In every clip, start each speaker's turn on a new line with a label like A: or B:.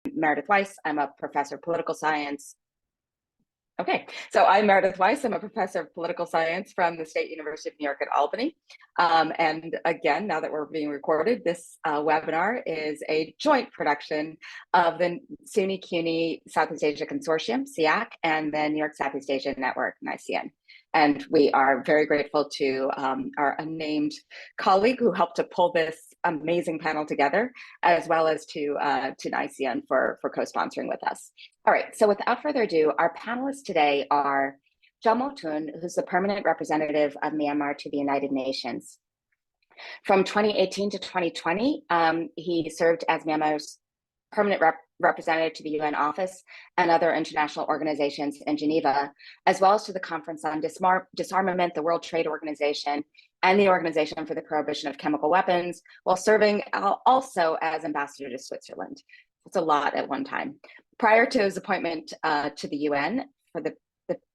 A: Meredith Weiss. I'm a professor of political science. Okay, so I'm Meredith Weiss. I'm a professor of political science from the State University of New York at Albany. And again, now that we're being recorded, this webinar is a joint production of the SUNY CUNY Southeast Asia Consortium, SEAC, and the New York Southeast Asia Network, NICN. And we are very grateful to our unnamed colleague who helped to pull this amazing panel together, as well as to NICN for co-sponsoring with us. All right, so without further ado, our panelists today are Jamo Tun, who's the permanent representative of Myanmar to the United Nations. From 2018 to 2020, he served as Myanmar's permanent representative to the UN office and other international organizations in Geneva, as well as to the Conference on Disarmament, the World Trade Organization, and the Organization for the Prohibition of Chemical Weapons, while serving also as ambassador to Switzerland. It's a lot at one time. Prior to his appointment to the UN for the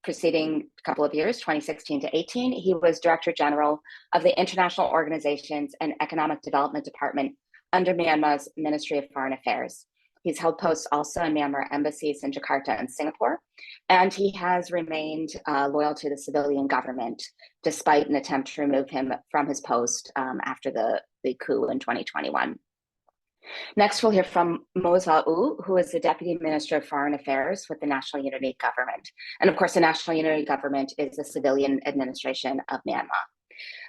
A: preceding couple of years, 2016 to 18, he was Director General of the International Organizations and Economic Development Department under Myanmar's Ministry of Foreign Affairs. He's held posts also in Myanmar embassies in Jakarta and Singapore, and he has remained loyal to the civilian government, despite an attempt to remove him from his post after the coup in 2021. Next, we'll hear from Mo Sa-u, who is the Deputy Minister of Foreign Affairs with the National Unity Government. And of course, the National Unity Government is the civilian administration of Myanmar.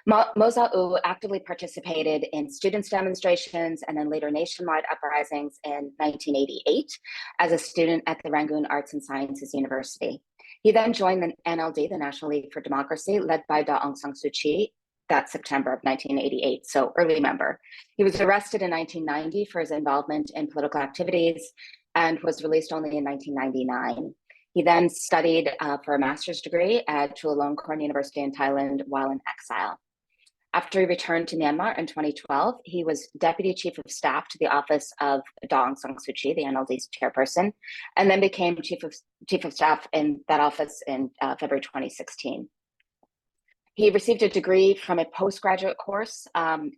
A: Mo Sa-u actively participated in students' demonstrations and then later nationwide uprisings in 1988 as a student at the Rangoon Arts and Sciences University. He then joined the NLD, the National League for Democracy, led by Daw Aung San Suu Kyi, that September of 1988, so early member. He was arrested in 1990 for his involvement in political activities and was released only in 1999. He then studied for a master's degree at Chulalongkorn University in Thailand while in exile. After he returned to Myanmar in 2012, he was Deputy Chief of Staff to the office of Daw Aung San Suu Kyi, the NLD's chairperson, and then became Chief of Staff in that office in February 2016. He received a degree from a postgraduate course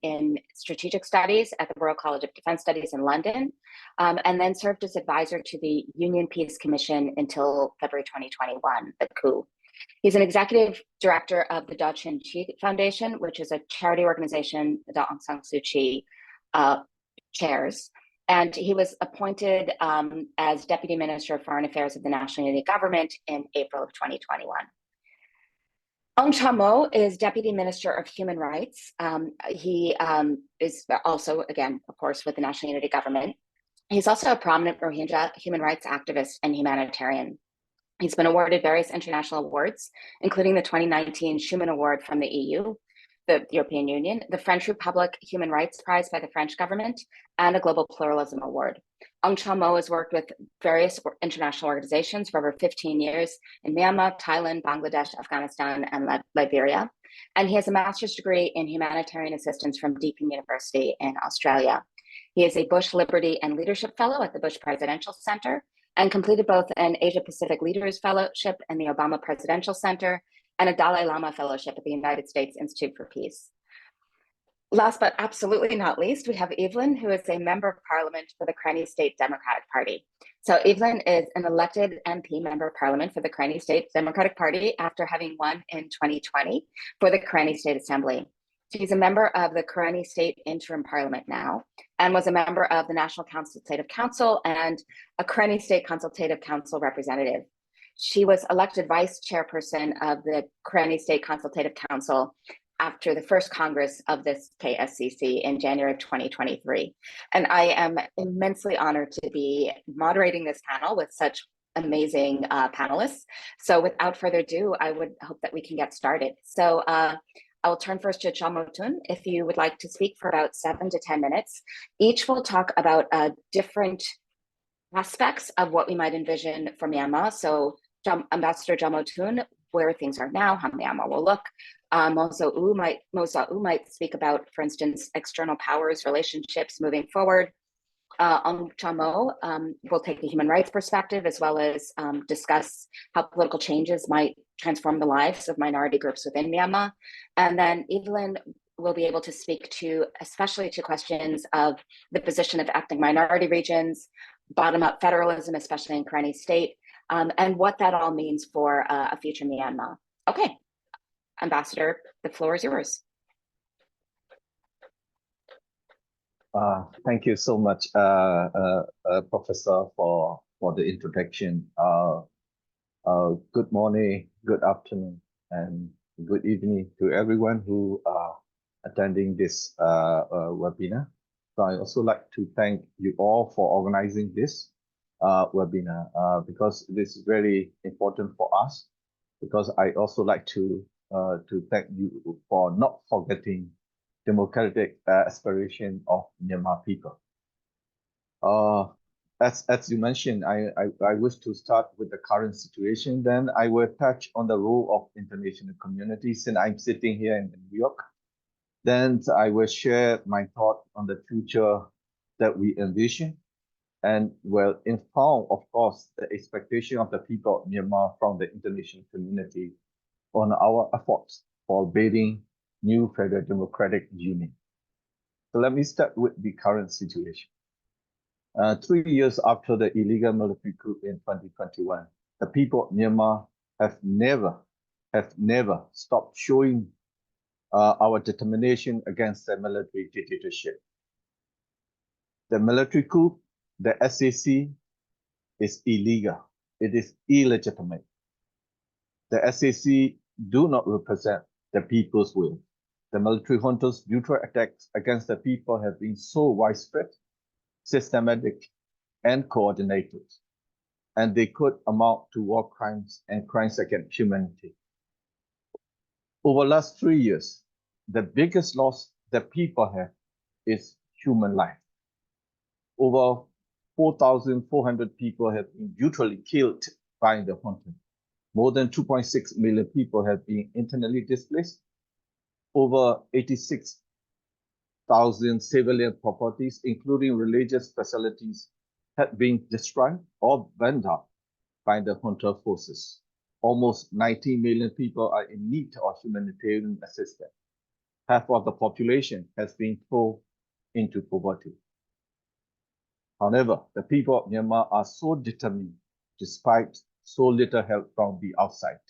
A: in strategic studies at the Royal College of Defense Studies in London, and then served as advisor to the Union Peace Commission until February 2021, the coup. He's an executive director of the Daw Chin Chi Foundation, which is a charity organization Daw Aung San Suu Kyi chairs. And he was appointed as Deputy Minister of Foreign Affairs of the National Unity Government in April of 2021. Aung Chamo is Deputy Minister of Human Rights. He is also, again, of course, with the National Unity Government. He's also a prominent Rohingya human rights activist and humanitarian. He's been awarded various international awards, including the 2019 Schuman Award from the EU, the European Union, the French Republic Human Rights Prize by the French government, and a Global Pluralism Award. Aung Chamo has worked with various international organizations for over 15 years in Myanmar, Thailand, Bangladesh, Afghanistan, and Liberia. And he has a master's degree in humanitarian assistance from Deakin University in Australia. He is a Bush Liberty and Leadership Fellow at the Bush Presidential Center and completed both an Asia Pacific Leaders Fellowship in the Obama Presidential Center and a Dalai Lama Fellowship at the United States Institute for Peace. Last but absolutely not least, we have Evelyn, who is a member of parliament for the Karenni State Democratic Party. So Evelyn is an elected MP member of parliament for the Karenni State Democratic Party after having won in 2020 for the Karenni State Assembly. She's a member of the Karenni State Interim Parliament now, and was a member of the National Consultative Council and a Karenni State Consultative Council representative. She was elected vice chairperson of the Karenni State Consultative Council after the first Congress of this KSCC in January of 2023. And I am immensely honored to be moderating this panel with such amazing panelists. So without further ado, I would hope that we can get started. So I will turn first to Jamo Tun, if you would like to speak for about 7 to 10 minutes. Each will talk about different aspects of what we might envision for Myanmar. So Ambassador Jamo Tun, where things are now, how Myanmar will look. Mo Sa-u might speak about, for instance, external powers, relationships moving forward. Aung Chamo will take the human rights perspective, as well as discuss how political changes might transform the lives of minority groups within Myanmar. And then Evelyn will be able to speak to, especially to questions of the position of ethnic minority regions, bottom-up federalism, especially in Karenni State, and what that all means for a future Myanmar. Okay, Ambassador, the floor is yours.
B: Thank you so much, Professor, for the introduction. Good morning, good afternoon, and good evening to everyone who are attending this webinar. So I also like to thank you all for organizing this webinar because this is very important for us. Because I also like to thank you for not forgetting democratic aspiration of Myanmar people. As you mentioned, I wish to start with the current situation. Then I will touch on the role of international community since I'm sitting here in New York. Then I will share my thought on the future that we envision and will inform, of course, the expectation of the people of Myanmar from the international community on our efforts for building new federal democratic union. So let me start with the current situation. 3 years after the illegal military coup in 2021, the people of Myanmar have never stopped showing our determination against the military dictatorship. The military coup, the SEAC, is illegal. It is illegitimate. The SEAC do not represent the people's will. The military junta's brutal attacks against the people have been so widespread, systematic, and coordinated, and they could amount to war crimes and crimes against humanity. Over the last 3 years, the biggest loss that people have is human life. Over 4,400 people have been brutally killed by the junta. More than 2.6 million people have been internally displaced. Over 86,000 civilian properties, including religious facilities, had been destroyed or burned up by the junta forces. Almost 19 million people are in need of humanitarian assistance. Half of the population has been thrown into poverty. However, the people of Myanmar are so determined despite so little help from the outside.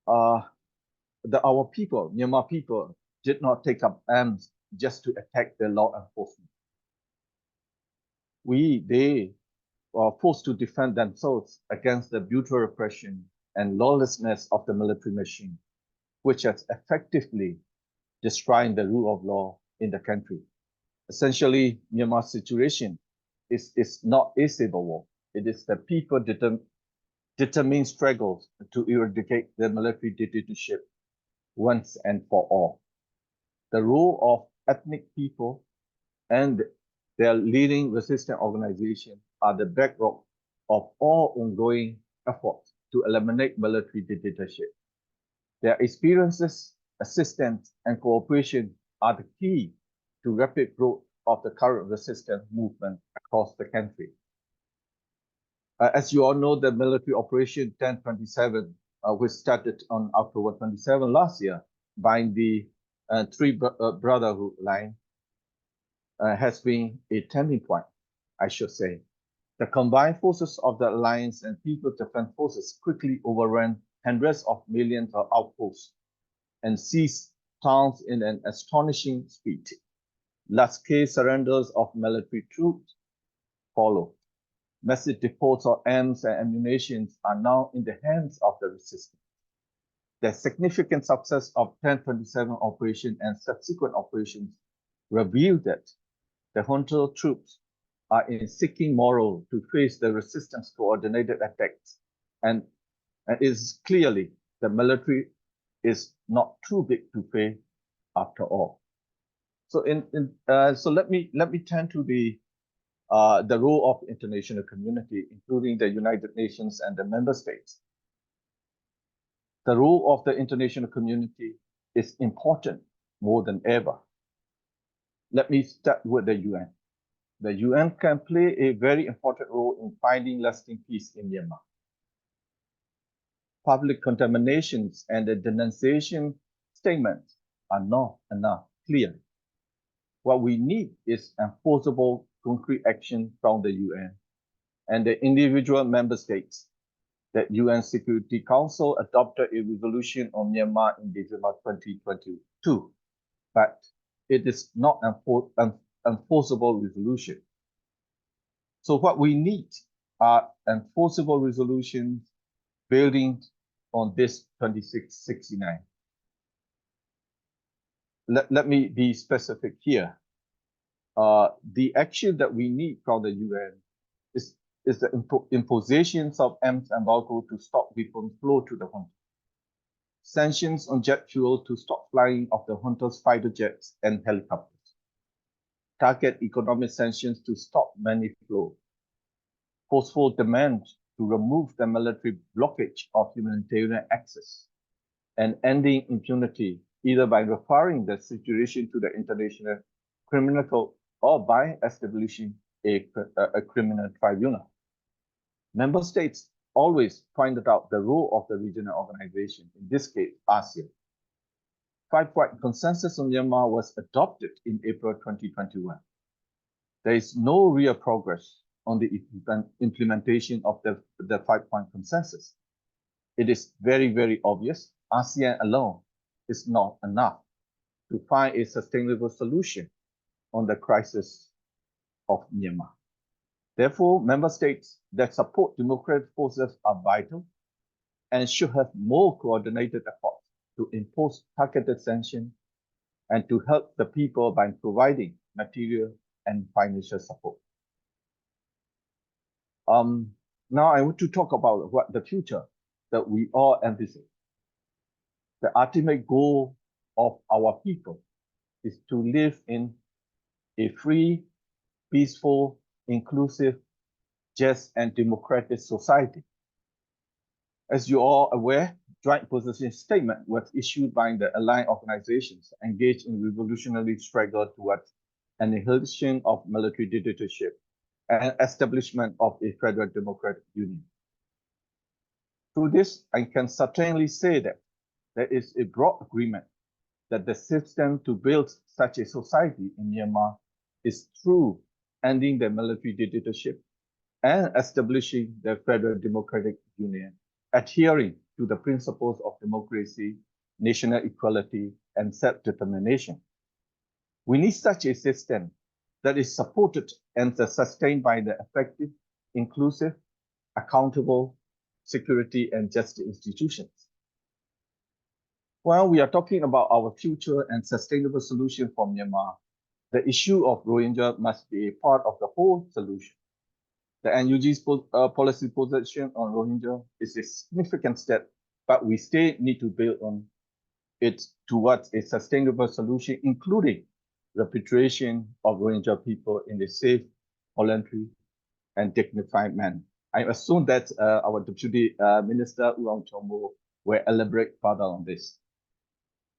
B: Our people, Myanmar people, did not take up arms just to attack the law enforcement. They were forced to defend themselves against the brutal repression and lawlessness of the military machine, which has effectively destroyed the rule of law in the country. Essentially, Myanmar's situation is not a civil war. It is the people determined struggles to eradicate the military dictatorship once and for all. The role of ethnic people and their leading resistance organizations are the bedrock of all ongoing efforts to eliminate military dictatorship. Their experiences, assistance, and cooperation are the key to rapid growth of the current resistance movement across the country. As you all know, the military operation 1027, which started on October 27 last year by the Three Brotherhood line, has been a turning point, I should say. The combined forces of the alliance and People's Defense Forces quickly overran hundreds of millions of outposts and seized towns in an astonishing speed. Large-scale surrenders of military troops follow. Massive depots of arms and ammunition are now in the hands of the resistance. The significant success of 1027 operation and subsequent operations reveal that the junta troops are in seeking morale to face the resistance coordinated attacks, and it is clearly the military is not too big to fail after all. So so let me turn to the role of international community, including the United Nations and the member states. The role of the international community is important more than ever. Let me start with the UN. The UN can play a very important role in finding lasting peace in Myanmar. Public condemnations and the denunciation statements are not enough, clearly. What we need is enforceable concrete action from the UN and the individual member states. The UN Security Council adopted a resolution on Myanmar in December 2022, but it is not an enforceable resolution. So what we need are enforceable resolutions building on this 2669. Let me be specific here. The action that we need from the UN is the impositions of arms embargo to stop weapon flow to the junta, sanctions on jet fuel to stop flying of the junta's fighter jets and helicopters, target economic sanctions to stop money flow, forceful demand to remove the military blockage of humanitarian access, and ending impunity either by referring the situation to the International Criminal Court or by establishing a criminal tribunal. Member states always pointed out the role of the regional organization, in this case, ASEAN. Five-point consensus on Myanmar was adopted in April 2021. There is no real progress on the implementation of the five-point consensus. It is very, very obvious ASEAN alone is not enough to find a sustainable solution on the crisis of Myanmar. Therefore, member states that support democratic forces are vital and should have more coordinated efforts to impose targeted sanctions and to help the people by providing material and financial support. Now I want to talk about what the future that we all envisage. The ultimate goal of our people is to live in a free, peaceful, inclusive, just, and democratic society. As you are aware, joint position statement was issued by the allied organizations engaged in revolutionary struggle towards annihilation of military dictatorship and establishment of a federal democratic union. Through this, I can certainly say that there is a broad agreement that the system to build such a society in Myanmar is through ending the military dictatorship and establishing the federal democratic union, adhering to the principles of democracy, national equality, and self-determination. We need such a system that is supported and sustained by the effective, inclusive, accountable, security, and justice institutions. While we are talking about our future and sustainable solution for Myanmar, the issue of Rohingya must be a part of the whole solution. The NUG's policy position on Rohingya is a significant step, but we still need to build on it towards a sustainable solution, including repatriation of Rohingya people in a safe, voluntary, and dignified manner. I assume that our Deputy Minister Uang Chomo will elaborate further on this.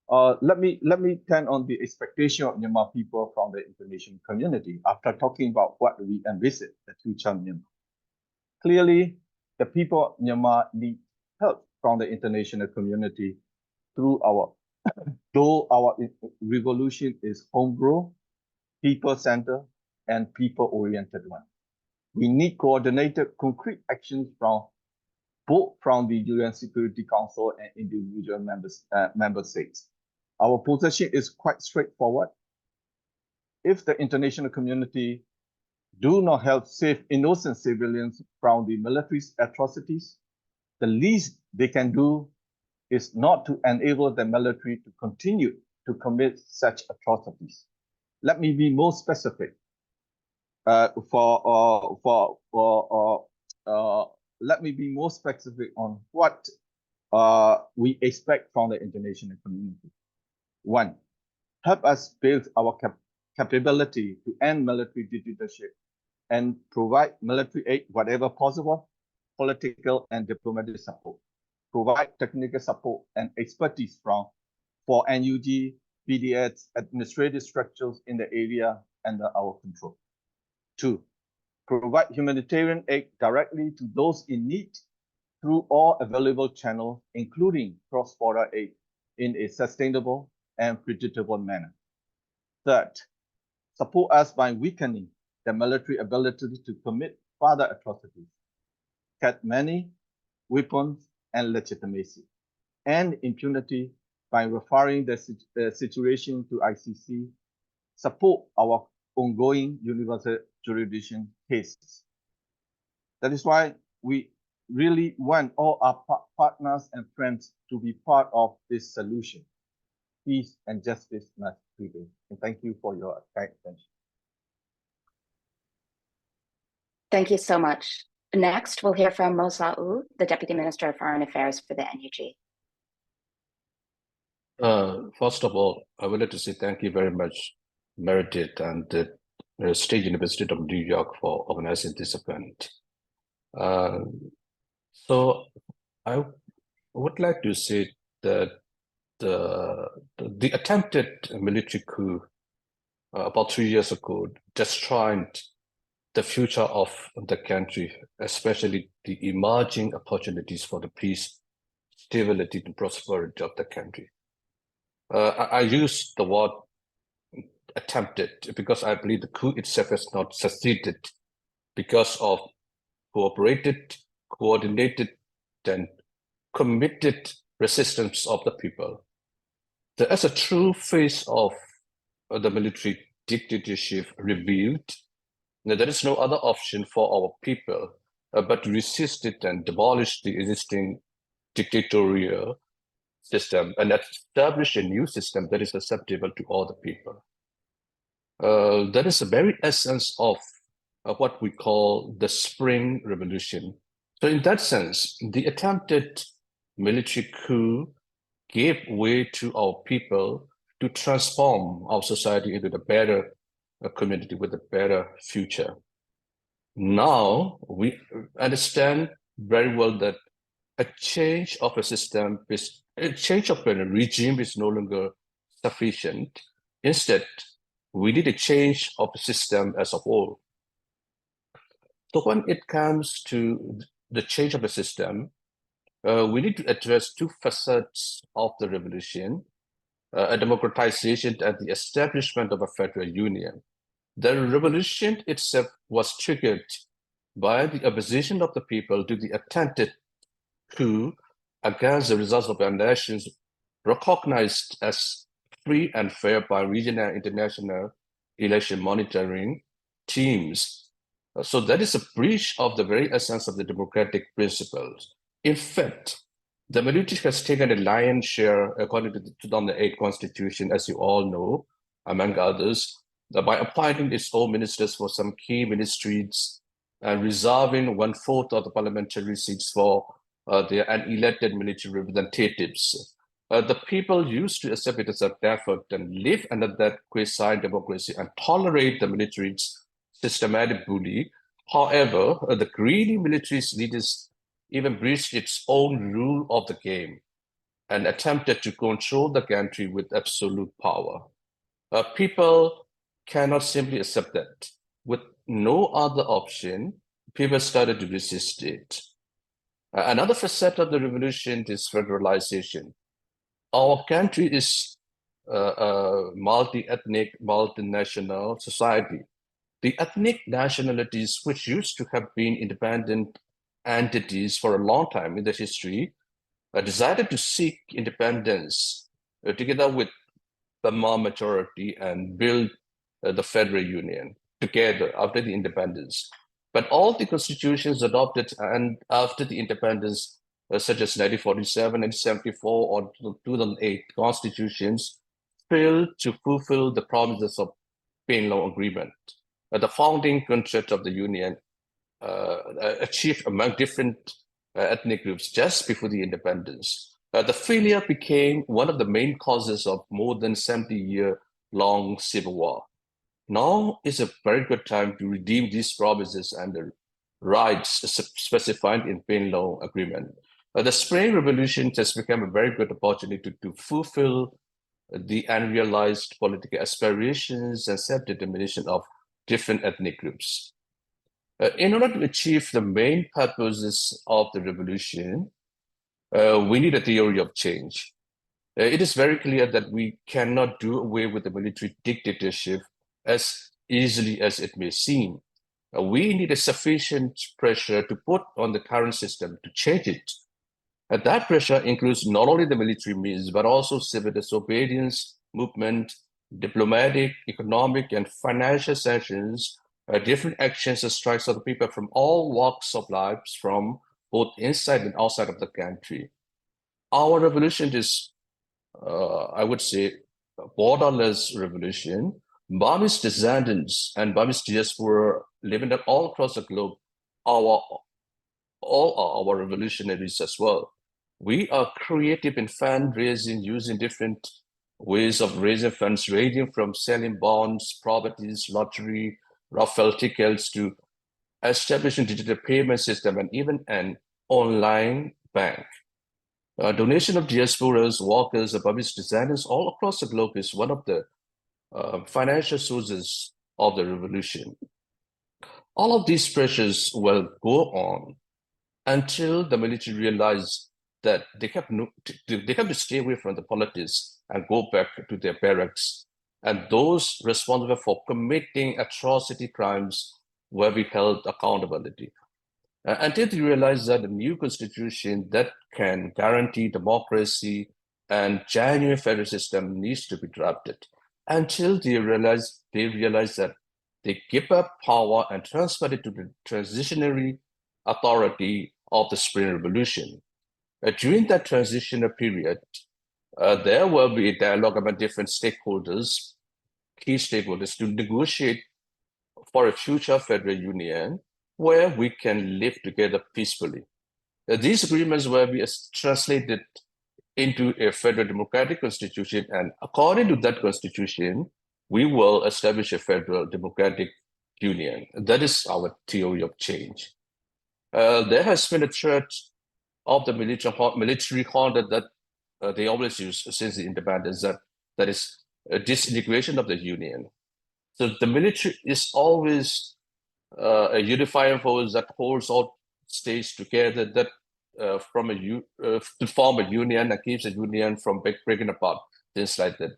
B: Let me turn on the expectation of Myanmar people from the international community after talking about what we envisage the future Myanmar. Clearly, the people of Myanmar need help from the international community through though our revolution is homegrown, people-centered, and people-oriented one. We need coordinated, concrete actions from both from the UN Security Council and individual member states. Our position is quite straightforward. If the international community do not help save innocent civilians from the military's atrocities, the least they can do is not to enable the military to continue to commit such atrocities. Let me be more specific. Let me be more specific on what we expect from the international community. One, help us build our capability to end military dictatorship and provide military aid whatever possible, political and diplomatic support. Provide technical support and expertise for NUG, PDS, administrative structures in the area under our control. Two, provide humanitarian aid directly to those in need through all available channels, including cross-border aid, in a sustainable and predictable manner. Third, support us by weakening the military ability to commit further atrocities, get money, weapons, and legitimacy, and impunity by referring the situation to ICC, support our ongoing universal jurisdiction cases. That is why we really want all our partners and friends to be part of this solution. Peace and justice must prevail. And thank you for your kind attention.
A: Thank you so much. Next, we'll hear from Mo Sa-u, the Deputy Minister of Foreign Affairs for the NUG.
C: First of all, I would like to say thank you very much, Meredith and the State University of New York for organizing this event. So I would like to say that the attempted military coup about 3 years ago destroyed the future of the country, especially the emerging opportunities for the peace, stability, and prosperity of the country. I use the word attempted because I believe the coup itself has not succeeded because of coordinated, and committed resistance of the people. As a true face of the military dictatorship revealed, there is no other option for our people but to resist it and demolish the existing dictatorial system and establish a new system that is acceptable to all the people. That is the very essence of what we call the Spring Revolution. So in that sense, the attempted military coup gave way to our people to transform our society into a better community with a better future. Now we understand very well that a change of a system a change of a regime is no longer sufficient. Instead, we need a change of the system as a whole. So when it comes to the change of the system, we need to address two facets of the revolution, a democratization and the establishment of a federal union. The revolution itself was triggered by the opposition of the people to the attempted coup against the results of elections recognized as free and fair by regional and international election monitoring teams. So that is a breach of the very essence of the democratic principles. In fact, the military has taken a lion's share, according to the 2008 Constitution, as you all know, among others, by appointing its own ministers for some key ministries and reserving 1/4 of the parliamentary seats for their unelected military representatives. The people used to accept it as a effort and live under that quasi-democracy and tolerate the military's systematic bully. However, the greedy military leaders even breached its own rule of the game and attempted to control the country with absolute power. People cannot simply accept that. With no other option, people started to resist it. Another facet of the revolution is federalization. Our country is a multi-ethnic, multinational society. The ethnic nationalities, which used to have been independent entities for a long time in the history, decided to seek independence together with the Myanmar majority and build the federal union together after the independence. But all the constitutions adopted and after the independence, such as 1947, 1974, or 2008 constitutions, failed to fulfill the promises of Pain Law Agreement. The founding contract of the union achieved among different ethnic groups just before the independence. The failure became one of the main causes of more than 70-year-long civil war. Now is a very good time to redeem these promises and the rights specified in Pain Law Agreement. The Spring Revolution has become a very good opportunity to fulfill the unrealized political aspirations and self-determination of different ethnic groups. In order to achieve the main purposes of the revolution, we need a theory of change. It is very clear that we cannot do away with the military dictatorship as easily as it may seem. We need a sufficient pressure to put on the current system to change it. And that pressure includes not only the military means, but also civil disobedience movement, diplomatic, economic, and financial sanctions, different actions and strikes of the people from all walks of life, from both inside and outside of the country. Our revolution is, I would say, a borderless revolution. Burmese descendants and Burmese diaspora living all across the globe, all are our revolutionaries as well. We are creative in fundraising using different ways of raising funds, ranging from selling bonds, properties, lottery, raffle tickets to establishing digital payment system and even an online bank. Donation of diasporas, workers, and Burmese descendants all across the globe is one of the financial sources of the revolution. All of these pressures will go on until the military realized that they have to stay away from the politics and go back to their barracks. And those responsible for committing atrocity crimes will be held accountability. Until they realize that a new constitution that can guarantee democracy and genuine federal system needs to be drafted. Until they realize that they give up power and transfer it to the transitionary authority of the Spring Revolution. During that transitional period, there will be a dialogue among different stakeholders, key stakeholders, to negotiate for a future federal union where we can live together peacefully. These agreements will be translated into a federal democratic constitution, and according to that constitution, we will establish a federal democratic union. That is our theory of change. There has been a threat of the military conduct that they always use since the independence, that is a disintegration of the union. So the military is always a unifying force that holds all states together, that to form a union and keeps a union from breaking apart, things like that.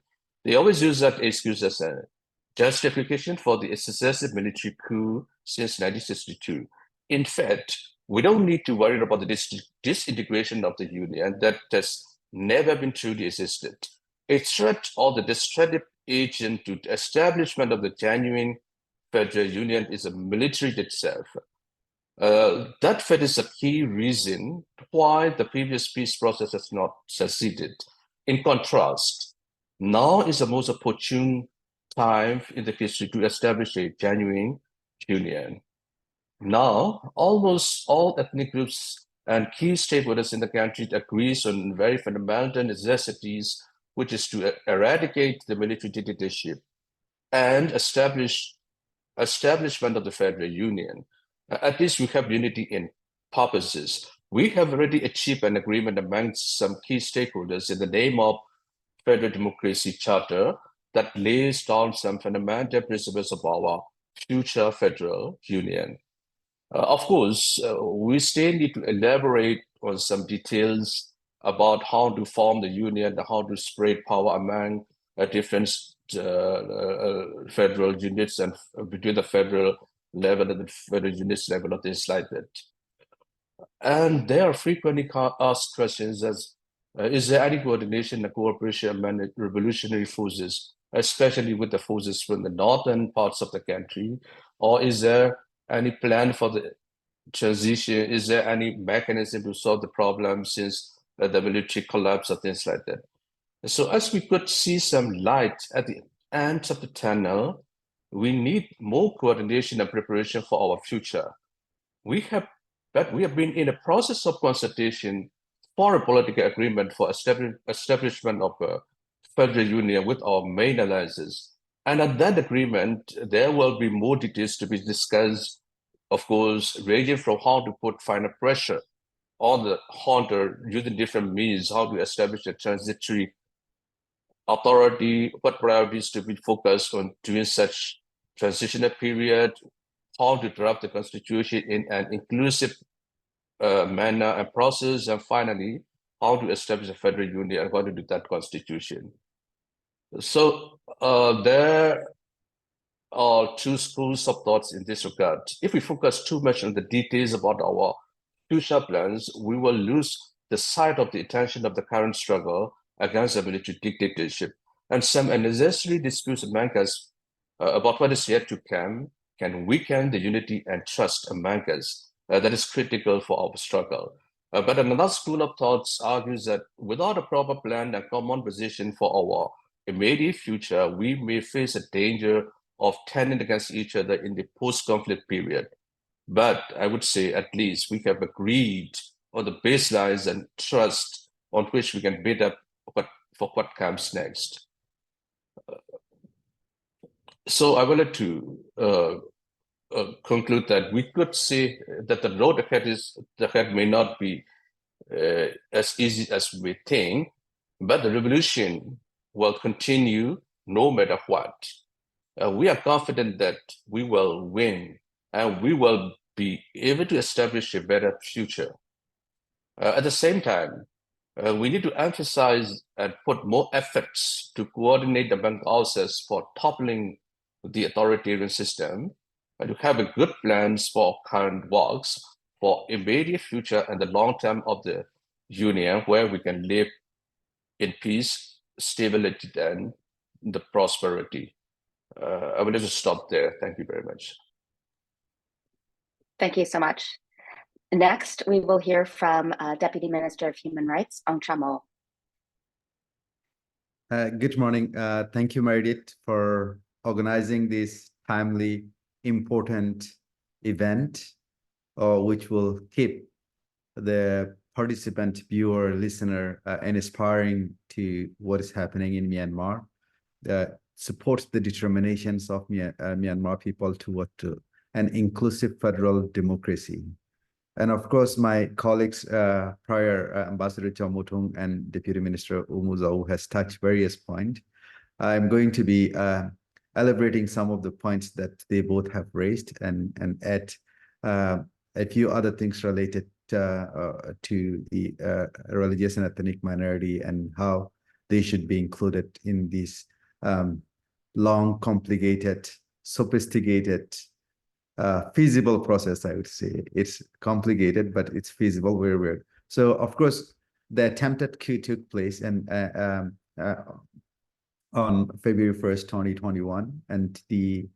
C: They always use that excuse as a justification for the successive military coup since 1962. In fact, we don't need to worry about the disintegration of the union that has never been truly existed. A threat or the destructive agent to the establishment of the genuine federal union is the military itself. That fact is a key reason why the previous peace process has not succeeded. In contrast, now is the most opportune time in the history to establish a genuine union. Now, almost all ethnic groups and key stakeholders in the country agrees on very fundamental necessities, which is to eradicate the military dictatorship and establishment of the federal union. At least we have unity in purposes. We have already achieved an agreement amongst some key stakeholders in the name of Federal Democracy Charter that lays down some fundamental principles of our future federal union. Of course, we still need to elaborate on some details about how to form the union, how to spread power among different federal units and between the federal level and the federal units level of things like that. And there are frequently asked questions as, is there any coordination and cooperation among revolutionary forces, especially with the forces from the northern parts of the country? Or is there any plan for the transition? Is there any mechanism to solve the problem since the military collapse or things like that? So as we could see some light at the end of the tunnel, we need more coordination and preparation for our future. We have been in a process of consultation for a political agreement for establishment of a federal union with our main alliances. And at that agreement, there will be more details to be discussed, of course, ranging from how to put final pressure on the junta using different means, how to establish a transitory authority, what priorities to be focused on during such transitional period, how to draft the constitution in an inclusive manner and process, and finally, how to establish a federal union according to that constitution. So there are two schools of thoughts in this regard. If we focus too much on the details about our future plans, we will lose the sight of the attention of the current struggle against the military dictatorship. And some unnecessary disputes among us about what is yet to come can weaken the unity and trust among us that is critical for our struggle. But another school of thoughts argues that without a proper plan and common position for our immediate future, we may face a danger of turning against each other in the post-conflict period. But I would say at least we have agreed on the baselines and trust on which we can build up for what comes next. So I wanted to conclude that we could say that the road ahead may not be as easy as we think, but the revolution will continue no matter what. We are confident that we will win and we will be able to establish a better future. At the same time, we need to emphasize and put more efforts to coordinate among ourselves for toppling the authoritarian system and to have a good plans for current works, for immediate future and the long term of the union, where we can live in peace, stability, and the prosperity. I will just stop there. Thank you very much.
A: Thank you so much. Next, we will hear from Deputy Minister of Human Rights, Ong Chamo.
D: Good morning. Thank you, Meredith, for organizing this timely, important event, which will keep the participant, viewer, listener inspiring to what is happening in Myanmar, supports the determinations of Myanmar people toward an inclusive federal democracy. And of course, my colleagues, prior Ambassador Chamutung and Deputy Minister Umuzau has touched various points. I'm going to be elaborating some of the points that they both have raised and add a few other things related to the religious and ethnic minority and how they should be included in this long, complicated, sophisticated, feasible process. I would say it's complicated, but it's feasible where we're. So of course, the attempted coup took place and on February 1st, 2021, and the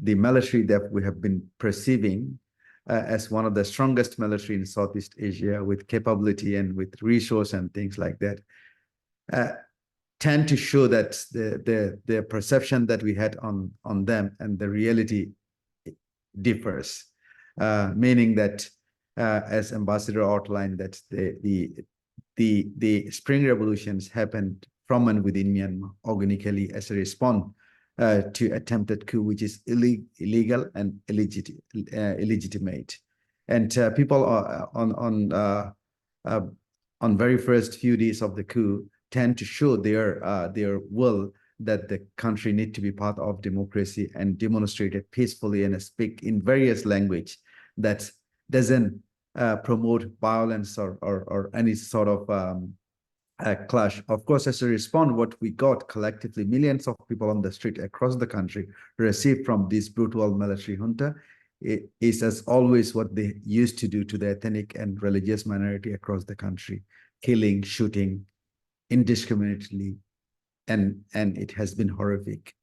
D: military that we have been perceiving as one of the strongest military in Southeast Asia, with capability and with resource and things like that, tend to show that the perception that we had on them and the reality differs, meaning that as Ambassador outlined, that the spring revolutions happened from and within Myanmar organically as a response to attempted coup, which is illegal and illegitimate. And people are on very first few days of the coup tend to show their will that the country need to be part of democracy and demonstrate it peacefully and speak in various language that doesn't promote violence or any sort of clash. Of course, as a response, what we got collectively, millions of people on the street across the country received from this brutal military junta is as always what they used to do to the ethnic and religious minority across the country, killing, shooting indiscriminately, and it has been horrific.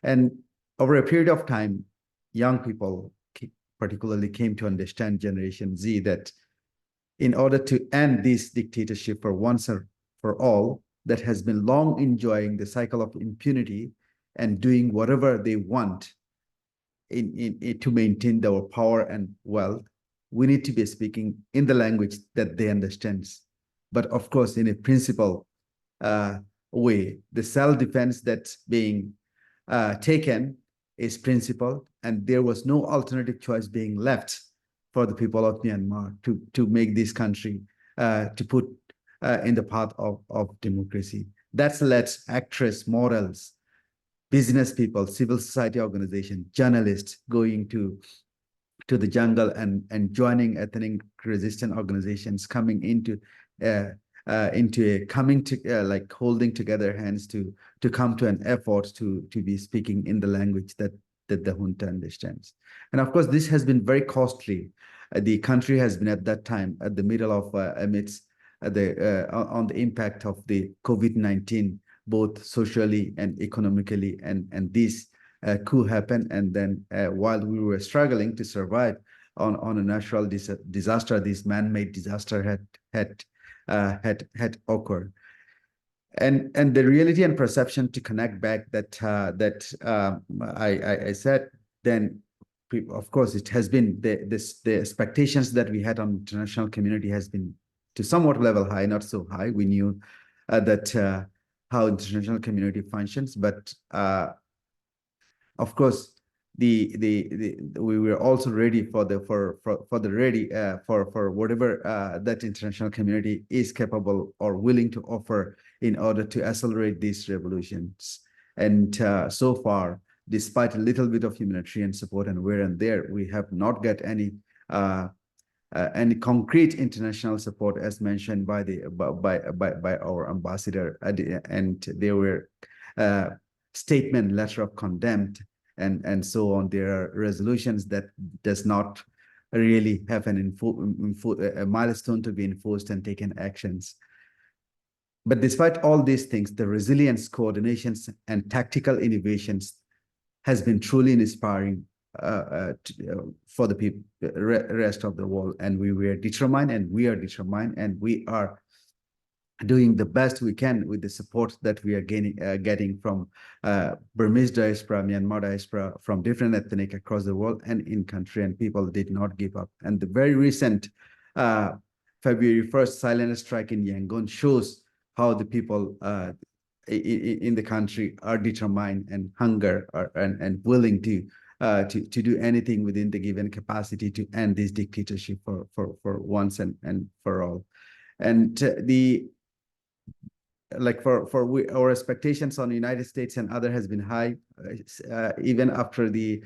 D: And over a period of time, young people particularly came to understand, Generation Z, that in order to end this dictatorship for once and for all, that has been long enjoying the cycle of impunity and doing whatever they want to maintain their power and wealth, we need to be speaking in the language that they understand. But of course, in a principle way, the self-defense that's being taken is principled, and there was no alternative choice being left for the people of Myanmar to make this country to put in the path of democracy. That's led actors, models, business people, civil society organizations, journalists going to the jungle and joining ethnic resistance organizations, coming into like holding together hands to come to an effort to be speaking in the language that that the junta understands. And of course, this has been very costly. The country has been at that time at the middle of amidst on the impact of the COVID-19, both socially and economically, and this coup happened, and then while we were struggling to survive on a natural disaster, this man-made disaster had occurred. And the reality and perception to connect back that I said, then of course it has been the expectations that we had on international community has been to somewhat level high, not so high. We knew that how international community functions, but of course we were also ready for whatever that international community is capable or willing to offer in order to accelerate these revolutions. And so far, despite a little bit of humanitarian support and here and there, we have not got any concrete international support, as mentioned by our ambassador, and there were statement, letter of contempt, and so on. There are resolutions that does not really have a milestone to be enforced and taken actions. But despite all these things, the resilience, coordinations, and tactical innovations has been truly inspiring for the rest of the world. And we were determined, and we are determined, and we are doing the best we can with the support that we are getting from Burmese diaspora, Myanmar diaspora, from different ethnic across the world and in country, and people did not give up. And the very recent February 1st silent strike in Yangon shows how the people in the country are determined and hunger and willing to do anything within the given capacity to end this dictatorship for once and for all. And our expectations on the United States and other has been high, even after the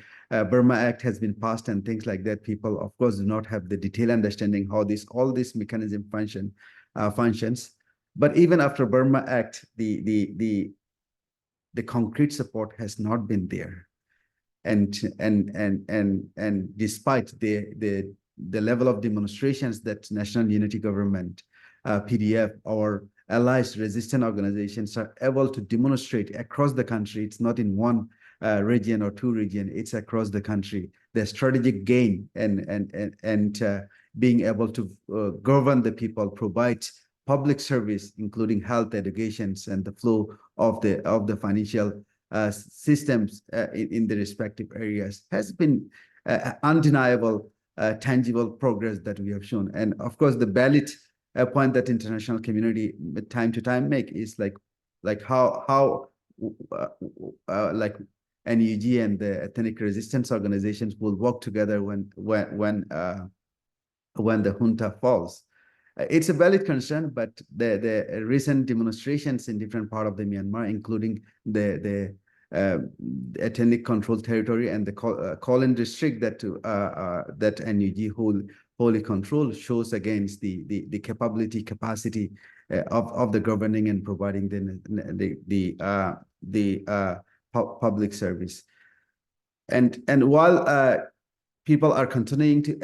D: Burma Act has been passed and things like that. People, of course, do not have the detailed understanding how all this mechanism functions. But even after Burma Act, the concrete support has not been there, and despite the level of demonstrations that National Unity Government, PDF, or allies resistant organizations are able to demonstrate across the country, it's not in one region or two regions, it's across the country. The strategic gain and being able to govern the people, provide public service, including health, educations, and the flow of the financial systems in the respective areas has been undeniable, tangible progress that we have shown. And of course, the valid point that international community time to time make is like how NUG and the ethnic resistance organizations will work together when the junta falls. It's a valid concern, but the recent demonstrations in different parts of the Myanmar, including the ethnic controlled territory and the Kolin district that NUG wholly control, shows against the capacity of the governing and providing the public service. And while people are continuing to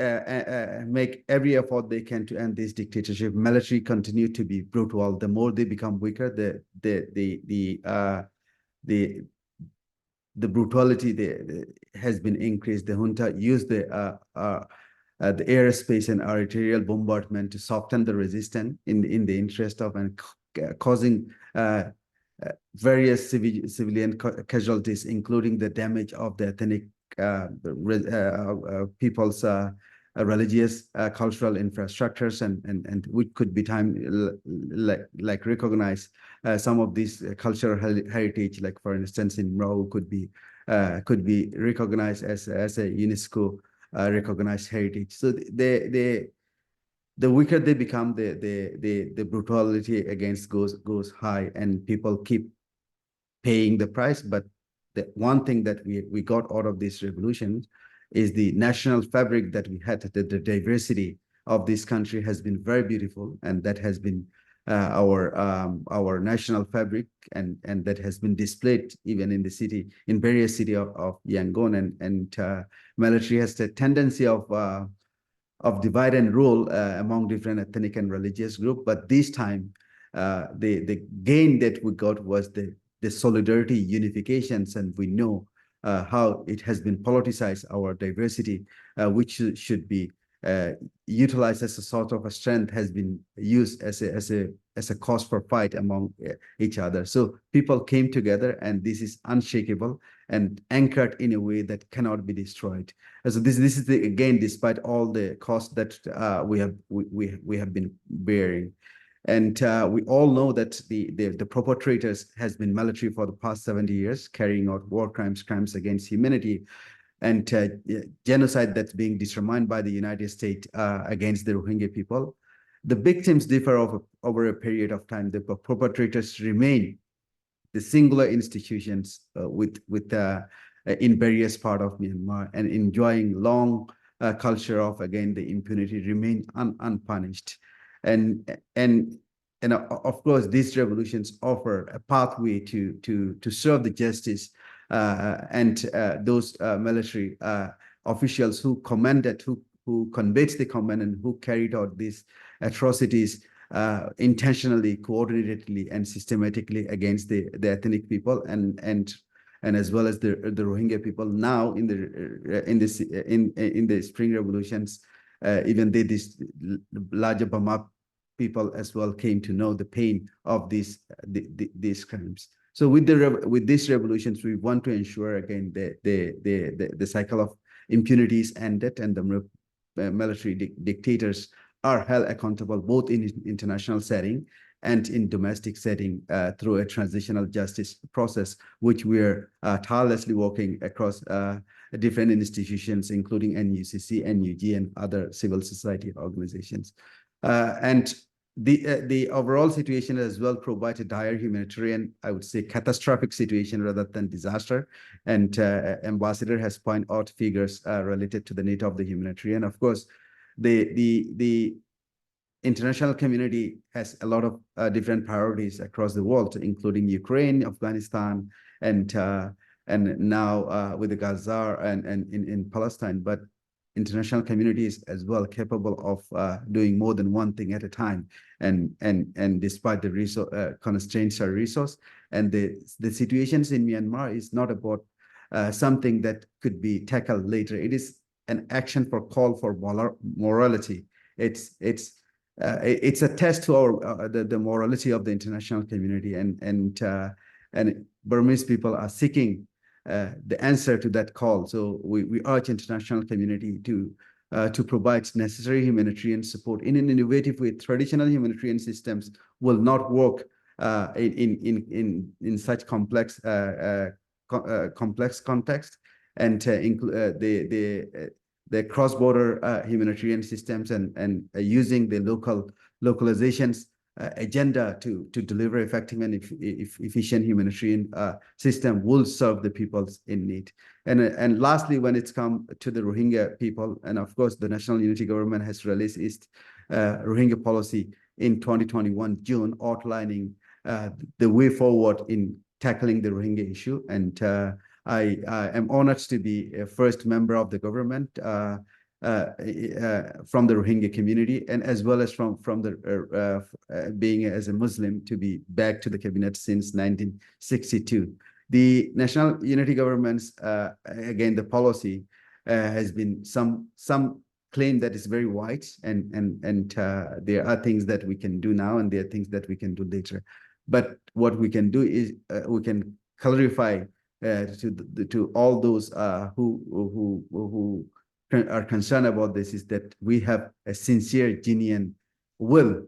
D: make every effort they can to end this dictatorship, military continue to be brutal. The more they become weaker, the brutality has been increased. The junta used the airspace and arterial bombardment to soften the resistance in the interest of and causing various civilian casualties, including the damage of the ethnic people's religious, cultural infrastructures, and which could be like recognize some of these cultural heritage, like for instance in Mro could be recognized as a UNESCO recognized heritage. So the weaker they become, the brutality against goes high, and people keep paying the price. But the one thing that we got out of this revolution is the national fabric that we had. The diversity of this country has been very beautiful, and that has been our national fabric, and that has been displayed even in the city, in various city of Yangon, and military has the tendency of divide and rule among different ethnic and religious group. But this time, the gain that we got was the solidarity, unifications, and we know how it has been politicized, our diversity, which should be utilized as a sort of a strength, has been used as a cause for fight among each other. So people came together, and this is unshakable and anchored in a way that cannot be destroyed. So this is again, despite all the costs that we have been bearing. And we all know that the perpetrators has been military for the past 70 years, carrying out war crimes, crimes against humanity, and genocide that's being determined by the United States against the Rohingya people. The victims differ over a period of time. The perpetrators remain the singular institutions in various parts of Myanmar, and enjoying long culture of, again, the impunity, remain unpunished. And of course, these revolutions offer a pathway to serve the justice, and those military officials who commanded, who conveyed the command, and who carried out these atrocities intentionally, coordinatedly, and systematically against the ethnic people, and as well as the Rohingya people. Now in the spring revolutions, even this larger Burma people as well came to know the pain of these crimes. So with these revolutions, we want to ensure, again, the cycle of impunities ended, and the military dictators are held accountable both in international setting and in domestic setting through a transitional justice process, which we're tirelessly working across different institutions, including NUCC, NUG, and other civil society organizations. And the overall situation as well provides a dire humanitarian, I would say, catastrophic situation rather than disaster. And Ambassador has pointed out figures related to the need of the humanitarian. Of course, the international community has a lot of different priorities across the world, including Ukraine, Afghanistan, and now with the Gaza and in Palestine. But international community is as well capable of doing more than one thing at a time, and despite the constraints or resource, and the situations in Myanmar is not about something that could be tackled later. It is an action for call for morality. It's a test to our the morality of the international community, and Burmese people are seeking the answer to that call. So we urge international community to provide necessary humanitarian support in an innovative way. Traditional humanitarian systems will not work in such complex context, and the cross-border humanitarian systems and using the localizations agenda to deliver effective and efficient humanitarian system will serve the peoples in need. And lastly, when it's come to the Rohingya people, and of course the National Unity Government has released its Rohingya policy in 2021 June, outlining the way forward in tackling the Rohingya issue. And I am honored to be a first member of the government from the Rohingya community, and as well as from the being as a Muslim to be back to the cabinet since 1962. The National Unity Government's again, the policy has been some claim that is very wide, and there are things that we can do now, and there are things that we can do later. But what we can do is we can clarify to all those who are concerned about this, is that we have a sincere, genuine will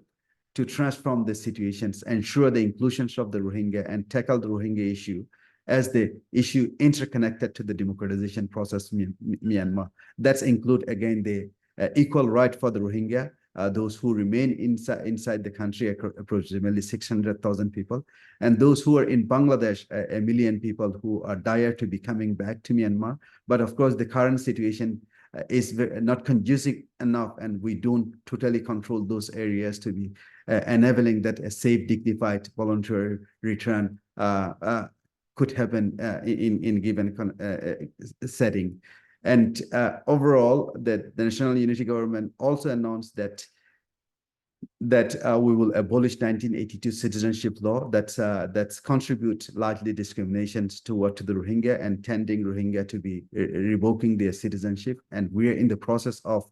D: to transform the situations, ensure the inclusions of the Rohingya, and tackle the Rohingya issue as the issue interconnected to the democratization process in Myanmar. That's include, again, the equal right for the Rohingya, those who remain inside the country, approximately 600,000 people, and those who are in Bangladesh, 1 million people who are dire to be coming back to Myanmar. But of course, the current situation not conducive enough, and we don't totally control those areas to be enabling that a safe, dignified, voluntary return could happen in given setting. And overall, the National Unity Government also announced that we will abolish 1982 citizenship law that's contribute largely discriminations toward the Rohingya and tending Rohingya to be revoking their citizenship. And we're in the process of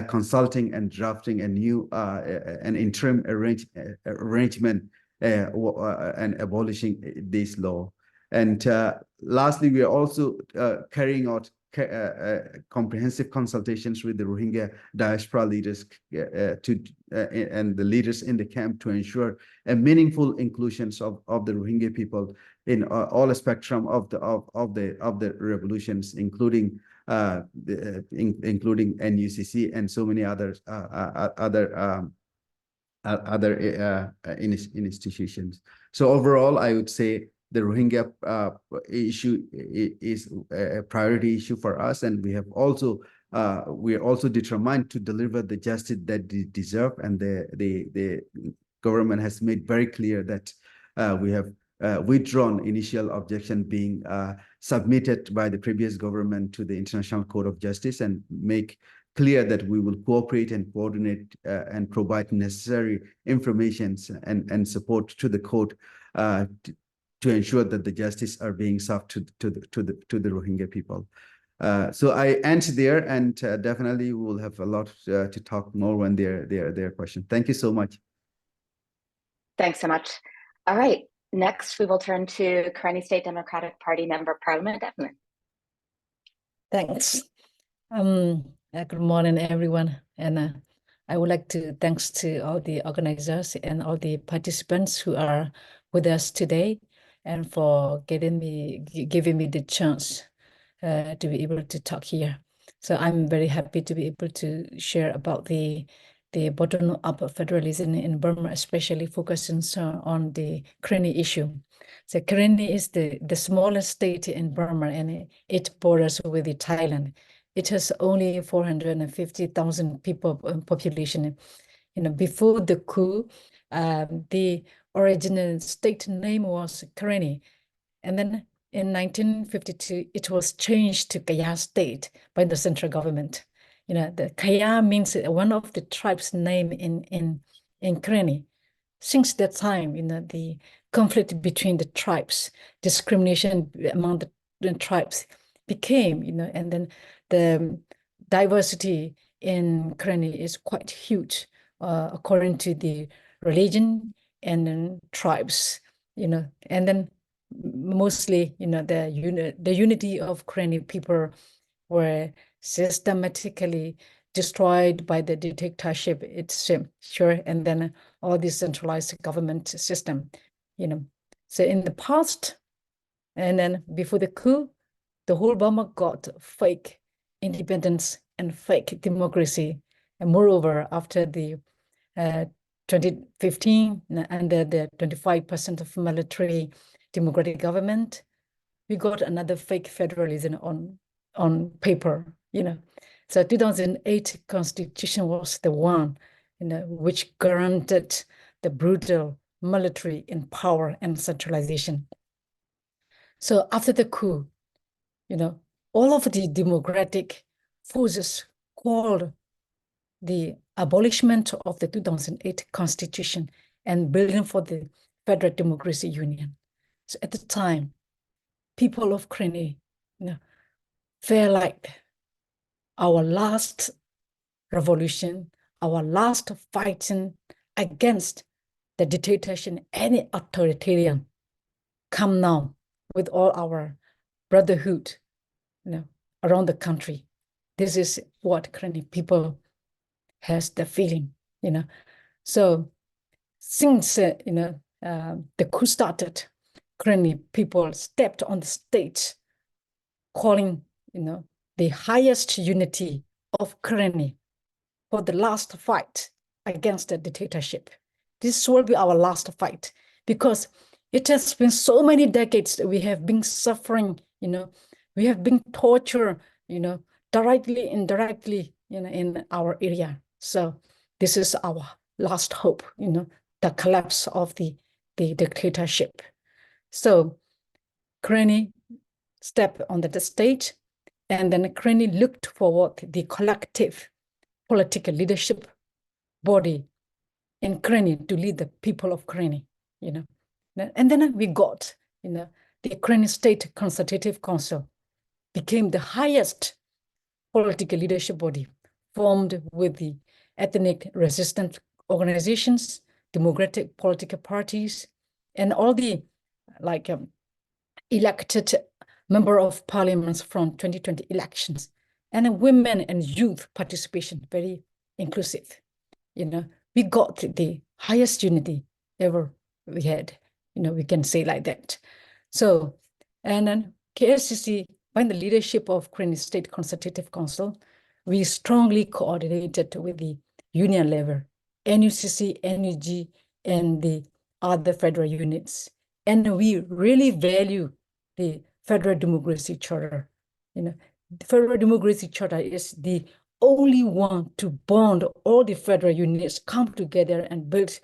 D: consulting and drafting a new an interim arrangement and abolishing this law. And lastly, we are also carrying out comprehensive consultations with the Rohingya diaspora leaders and the leaders in the camp to ensure a meaningful inclusions of the Rohingya people in all a spectrum of the revolutions, including including NUCC and so many other institutions. So overall, I would say the Rohingya issue is a priority issue for us, and we are also determined to deliver the justice that they deserve. And the government has made very clear that we have withdrawn initial objection being submitted by the previous government to the International Court of Justice, and make clear that we will cooperate and coordinate and provide necessary information and support to the court to ensure that the justice are being served to the Rohingya people. So I end there, and definitely we will have a lot to talk more when their question. Thank you so much.
A: Thanks so much. All right, next we will turn to Karenni State Democratic Party Member of Parliament, Evelyn.
E: Thanks. Good morning, everyone. And I would like to thanks to all the organizers and all the participants who are with us today, and for giving me the chance to be able to talk here. So I'm very happy to be able to share about the bottom-up federalism in Burma, especially focusing on the Karenni issue. So Karenni is the smallest state in Burma, and it borders with Thailand. It has only 450,000 people population. Before the coup, the original state name was Karenni, and then in 1952 it was changed to Kaya State by the central government. The Kaya means one of the tribes' name in Karenni. Since that time, the conflict between the tribes, discrimination among the tribes became, and then the diversity in Karenni is quite huge according to the religion and then tribes, and then mostly, the unity of Karenni people were systematically destroyed by the dictatorship and then all the centralized government system, So in the past, and then before the coup, the whole Burma got fake independence and fake democracy. And moreover, after the 2015, under the 25% of military democratic government, we got another fake federalism on paper, So 2008 constitution was the one, which granted the brutal military in power and centralization. So after the coup, all of the democratic forces called the abolishment of the 2008 constitution and building for the Federal Democracy Union. So at the time, people of Karenni, felt like our last revolution, our last fighting against the dictatorship, any authoritarian, come now with all our brotherhood, around the country. This is what Karenni people has the feeling, So since, the coup started, Karenni people stepped on the stage, calling, the highest unity of Karenni for the last fight against the dictatorship. This will be our last fight, because it has been so many decades that we have been suffering, we have been tortured, directly, indirectly, in our area. So this is our last hope, the collapse of the dictatorship. So Karenni stepped on the stage, and then Karenni looked forward the collective political leadership body in Karenni to lead the people of Karenni, And then we got, the Karenni State Consultative Council became the highest political leadership body formed with the ethnic resistance organizations, democratic political parties, and all the elected member of parliaments from 2020 elections, and women and youth participation, very inclusive. We got the highest unity ever we had, we can say like that. So, and then KSCC, by the leadership of Karenni State Consultative Council, we strongly coordinated with the union level, NUCC, NUG, and the other federal units. And we really value the Federal Democracy Charter. The Federal Democracy Charter is the only one to bond all the federal units, come together and build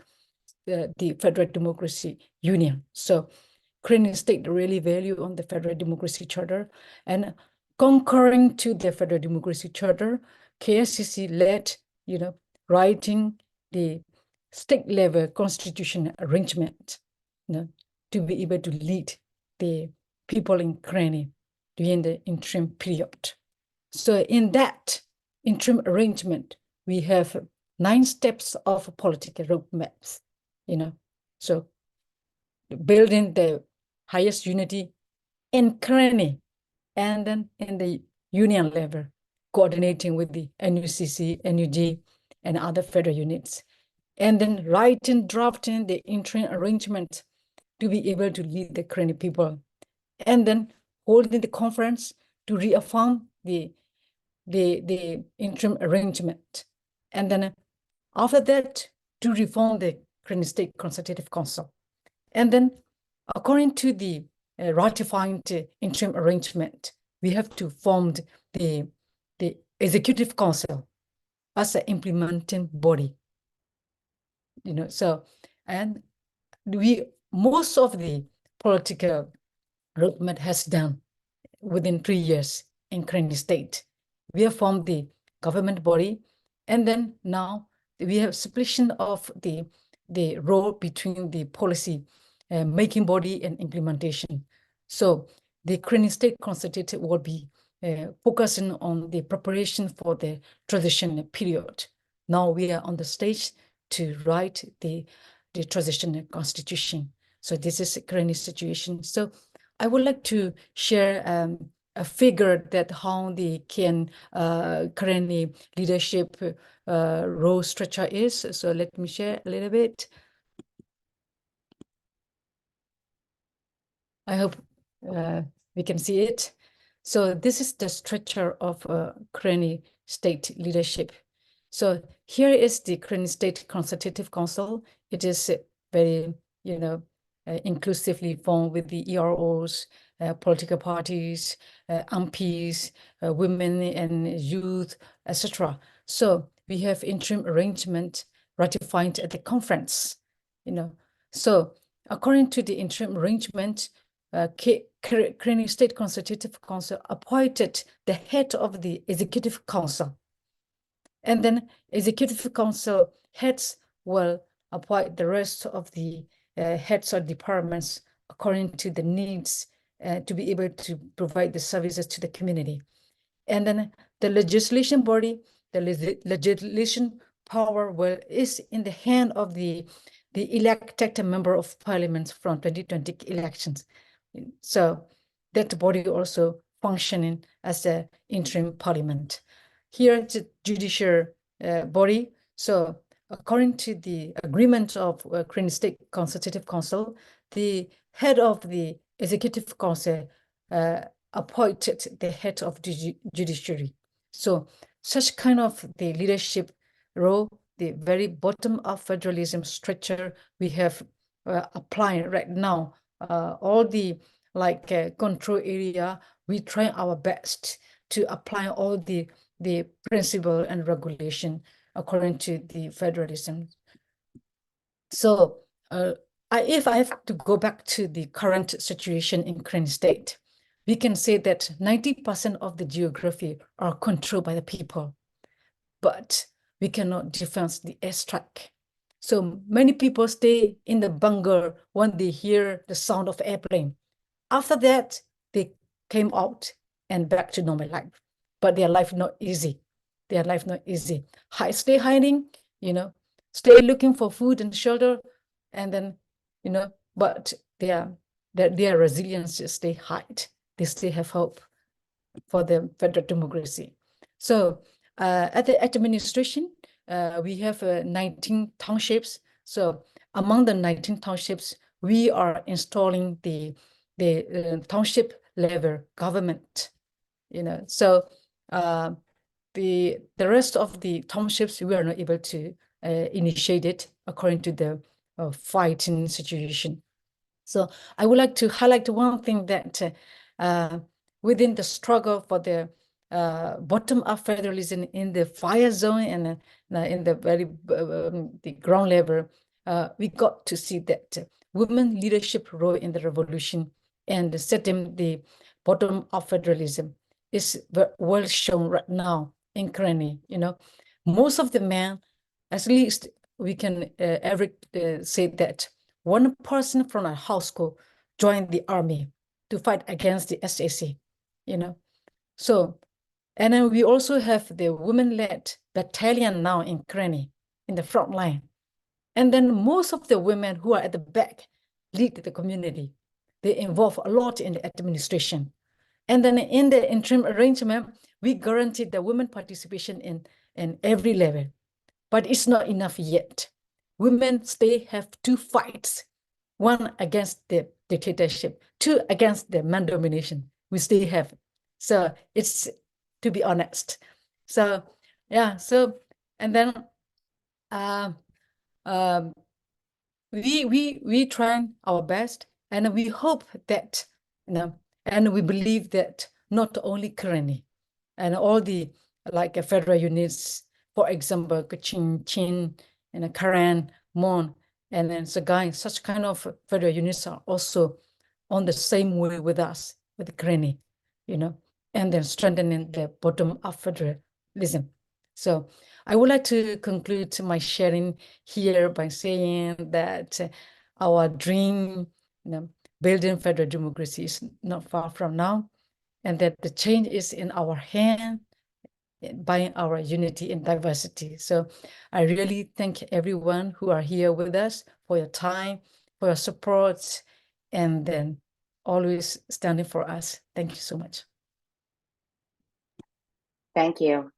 E: the Federal Democracy Union. So Karenni State really value on the Federal Democracy Charter, and concurring to the Federal Democracy Charter, KSCC led, writing the state level constitutional arrangement, to be able to lead the people in Karenni during the interim period. So in that interim arrangement, we have 9 steps of political roadmaps, so building the highest unity in Karenni, and then in the union level, coordinating with the NUCC, NUG, and other federal units, and then writing, drafting the interim arrangement to be able to lead the Karenni people, and then holding the conference to reaffirm the interim arrangement, and then after that to reform the Karenni State Consultative Council, and then according to the ratifying interim arrangement, we have to form the Executive Council as an implementing body. So, and most of the political roadmap has done within 3 years in Karenni State. We have formed the government body, and then now we have separation of the role between the policy making body and implementation. So the Karenni State Consultative will be focusing on the preparation for the transition period. Now we are on the stage to write the transitional constitution. So this is the Karenni situation. So I would like to share a figure that how the Karenni leadership role structure is. So let me share a little bit. I hope we can see it. So this is the structure of Karenni State leadership. So here is the Karenni State Consultative Council. It is very, inclusively formed with the EROs, political parties, MPs, women and youth, etc. So we have interim arrangement ratified at the conference, So according to the interim arrangement, Karenni State Consultative Council appointed the head of the Executive Council. And then Executive Council heads will appoint the rest of the heads of departments according to the needs to be able to provide the services to the community. And then the legislation body, the legislation power is in the hand of the elected member of parliament from 2020 elections. So that body also functioning as an interim parliament. Here it's a judicial body. So according to the agreement of Karenni State Consultative Council, the head of the Executive Council appointed the head of the judiciary. So such kind of the leadership role, the very bottom of federalism structure we have applying right now. All the control area, we try our best to apply all the principle and regulation according to the federalism. So if I have to go back to the current situation in Karen State, we can say that 90% of the geography are controlled by the people, but we cannot defend the airstrike. So many people stay in the bunker when they hear the sound of airplane. After that, they came out and back to normal life, but their life not easy. Their life not easy. Stay hiding, stay looking for food and shelter, and then, but their resilience stay hide. They still have hope for the federal democracy. So at the administration, we have 19 townships. So among the 19 townships, we are installing the township level government. So the rest of the townships, we are not able to initiate it according to the fighting situation. So I would like to highlight one thing that within the struggle for the bottom-up federalism in the fire zone and in the very the ground level, we got to see that women leadership role in the revolution and setting the bottom-up federalism is well shown right now in Karen. Most of the men, at least we can say that one person from a household joined the army to fight against the SEAC. So, and then we also have the women-led battalion now in Karen, in the front line. And then most of the women who are at the back lead the community. They involve a lot in the administration. And then in the interim arrangement, we guaranteed the women participation in every level. But it's not enough yet. Women still have two fights, one against the dictatorship, two against the man domination. We still have. So it's, to be honest. So yeah, so, and then we try our best, and we hope that, and we believe that not only Karen and all the federal units, for example, Kachin, Chin, and Karen, Mon, and then Sagaing, such kind of federal units are also on the same way with us, with Karen, and then strengthening the bottom-up federalism. So I would like to conclude my sharing here by saying that our dream, building federal democracy is not far from now, and that the change is in our hand by our unity and diversity. So I really thank everyone who are here with us for your time, for your support, and then always standing for us. Thank you so much.
A: Thank you.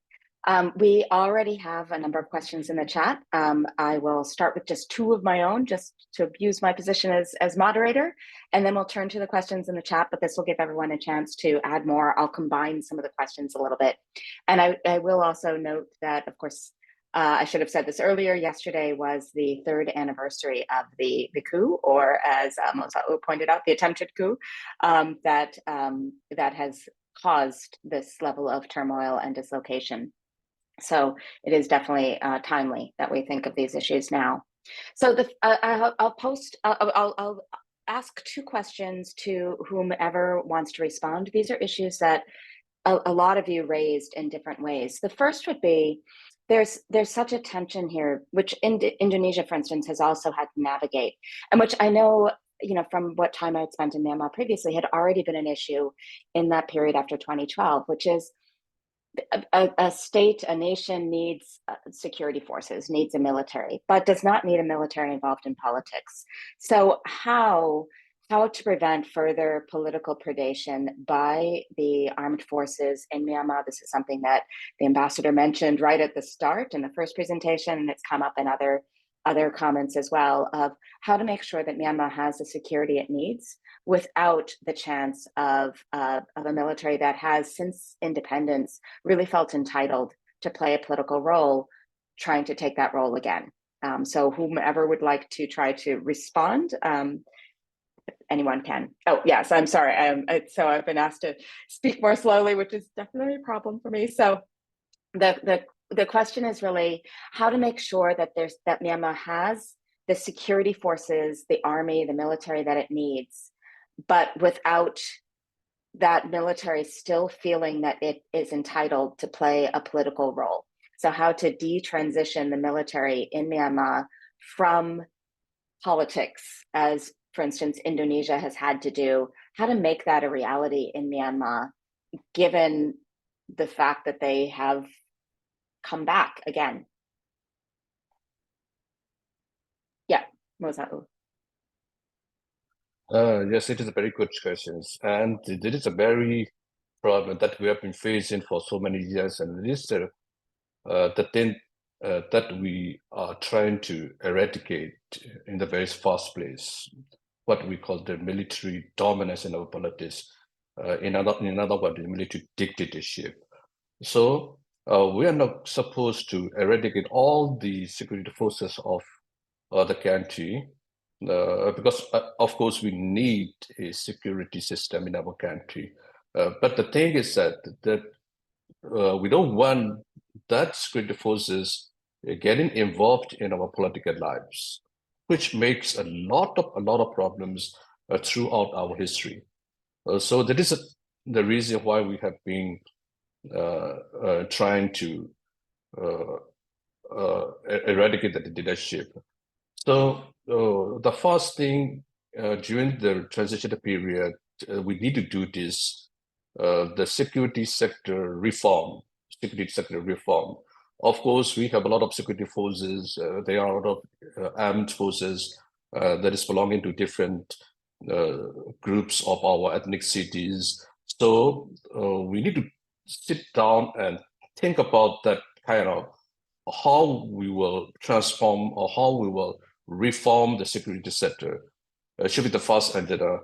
A: We already have a number of questions in the chat. I will start with just two of my own, just to use my position as moderator, and then we'll turn to the questions in the chat, but this will give everyone a chance to add more. I'll combine some of the questions a little bit. And I will also note that, of course, I should have said this earlier, yesterday was the 3rd anniversary of the coup, or as Mosao pointed out, the attempted coup that has caused this level of turmoil and dislocation. So it is definitely timely that we think of these issues now. So I'll ask two questions to whomever wants to respond. These are issues that a lot of you raised in different ways. The first would be, there's such a tension here, which Indonesia, for instance, has also had to navigate, and which I know, from what time I had spent in Myanmar previously, had already been an issue in that period after 2012, which is a state, a nation needs security forces, needs a military, but does not need a military involved in politics. So how to prevent further political predation by the armed forces in Myanmar? This is something that the ambassador mentioned right at the start in the first presentation, and it's come up in other comments as well, of how to make sure that Myanmar has the security it needs without the chance of a military that has, since independence, really felt entitled to play a political role, trying to take that role again. So whomever would like to try to respond, anyone can. Oh, yes, I'm sorry. So I've been asked to speak more slowly, which is definitely a problem for me. So the question is really how to make sure that Myanmar has the security forces, the army, the military that it needs, but without that military still feeling that it is entitled to play a political role. So how to detransition the military in Myanmar from politics, as for instance, Indonesia has had to do, how to make that a reality in Myanmar, given the fact that they have come back again. Yeah, Mozau.
C: Yes, it is a very good question. And it is a very problem that we have been facing for so many years. And it is the thing that we are trying to eradicate in the very first place, what we call the military dominance in our politics, in other words, the military dictatorship. So we are not supposed to eradicate all the security forces of the country, because of course we need a security system in our country. But the thing is that we don't want that security forces getting involved in our political lives, which makes a lot of problems throughout our history. So that is the reason why we have been trying to eradicate the dictatorship. So the first thing during the transition period, we need to do this, the security sector reform. Of course, we have a lot of security forces. There are a lot of armed forces that is belonging to different groups of our ethnic cities. So we need to sit down and think about that kind of how we will transform or how we will reform the security sector. Should be the first agenda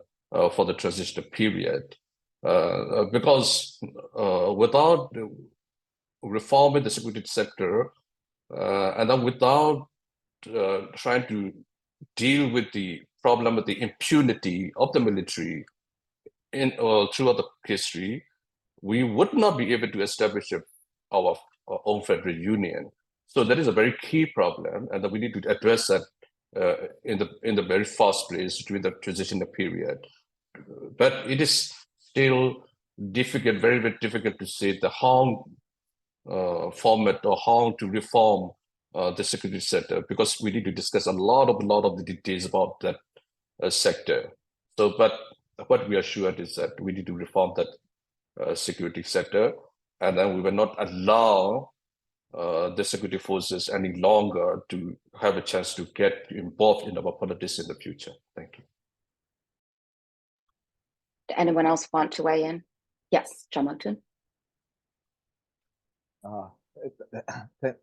C: for the transition period. Because without reforming the security sector, and then without trying to deal with the problem of the impunity of the military throughout the history, we would not be able to establish our own federal union. So that is a very key problem, and that we need to address that in the very first place during the transitional period. But it is still difficult, very, very difficult to say the how format or how to reform the security sector, because we need to discuss a lot of the details about that sector. So, but what we are sure is that we need to reform that security sector, and then we will not allow the security forces any longer to have a chance to get involved in our politics in the future. Thank you.
A: Anyone else want to weigh in? Yes, John Montun.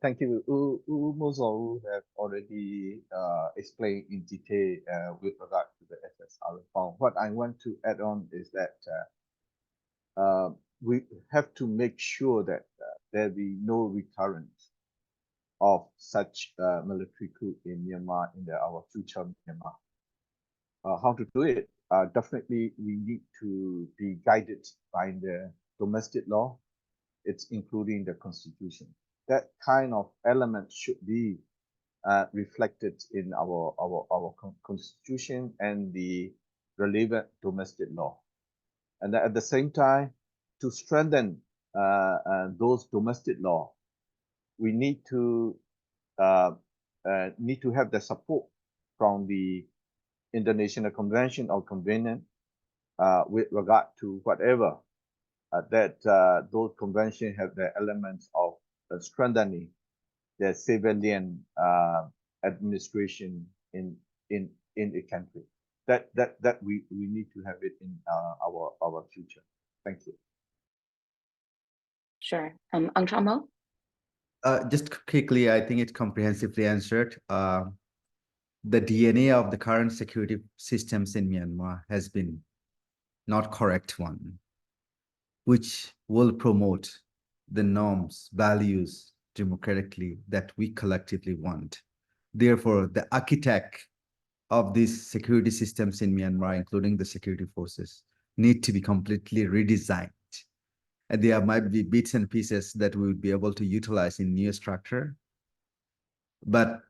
B: Thank you. Mozau have already explained in detail with regard to the SSR reform. What I want to add on is that we have to make sure that there be no recurrence of such military coup in Myanmar in our future Myanmar. How to do it? Definitely, we need to be guided by the domestic law. It's including the constitution. That kind of element should be reflected in our constitution and the relevant domestic law. And at the same time, to strengthen those domestic law, we need to have the support from the International Convention or Covenant with regard to whatever that those conventions have the elements of strengthening the civilian administration in the country. That we need to have it in our future. Thank you.
A: Sure. Ang Chan Mo?
D: Just quickly, I think it's comprehensively answered. The DNA of the current security systems in Myanmar has been not correct one, which will promote the norms, values democratically that we collectively want. Therefore, the architect of these security systems in Myanmar, including the security forces, need to be completely redesigned. And there might be bits and pieces that we would be able to utilize in new structure, but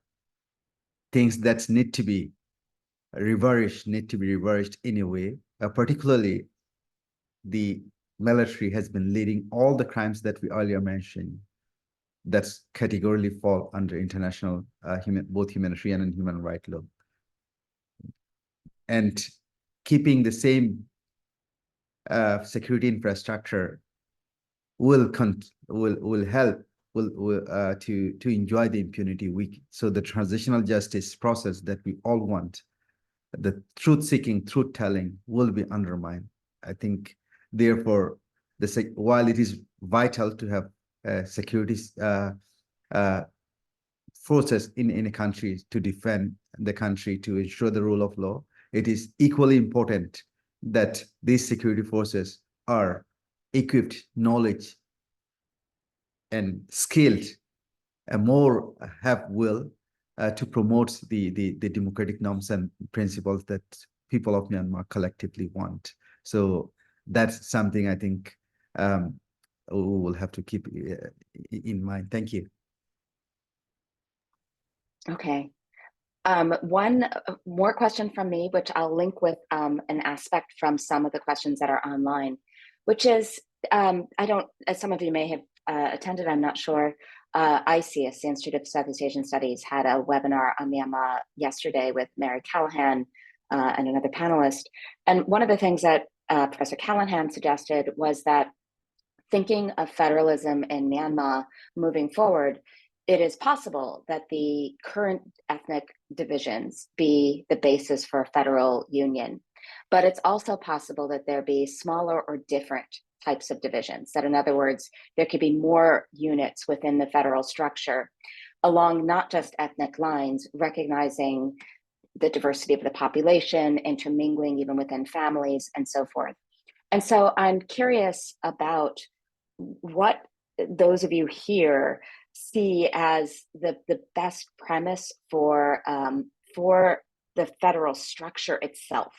D: things that need to be reversed anyway. Particularly, the military has been leading all the crimes that we earlier mentioned. That's categorically fall under international, both humanitarian and human rights law. And keeping the same security infrastructure will help to enjoy the impunity. So the transitional justice process that we all want, the truth-seeking, truth-telling will be undermined. I think, therefore, while it is vital to have security forces in a country to defend the country, to ensure the rule of law, it is equally important that these security forces are equipped, knowledge, and skilled, and more have will to promote the democratic norms and principles that people of Myanmar collectively want. So that's something I think we will have to keep in mind. Thank you.
A: Okay. One more question from me, which I'll link with an aspect from some of the questions that are online, which is, as some of you may have attended, I'm not sure, ICS, the Institute of Southeast Asian Studies, had a webinar on Myanmar yesterday with Mary Callahan and another panelist. And one of the things that Professor Callahan suggested was that thinking of federalism in Myanmar moving forward, it is possible that the current ethnic divisions be the basis for a federal union, but it's also possible that there be smaller or different types of divisions. That, in other words, there could be more units within the federal structure along not just ethnic lines, recognizing the diversity of the population, intermingling even within families, and so forth. And so I'm curious about what those of you here see as the best premise for the federal structure itself.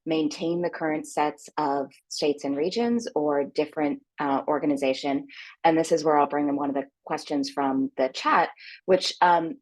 A: Maintain the current sets of states and regions, or different organization. And this is where I'll bring in one of the questions from the chat, which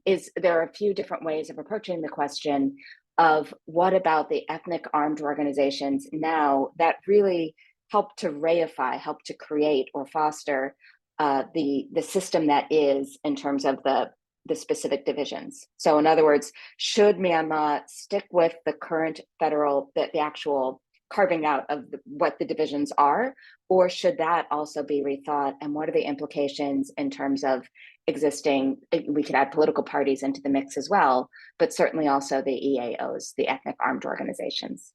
A: is, there are a few different ways of approaching the question of what about the ethnic armed organizations now that really help to reify, help to create or foster the system that is, in terms of the specific divisions. So in other words, should Myanmar stick with the current federal, the actual carving out of what the divisions are, or should that also be rethought? And what are the implications in terms of existing, we could add political parties into the mix as well, but certainly also the EAOs, the ethnic armed organizations.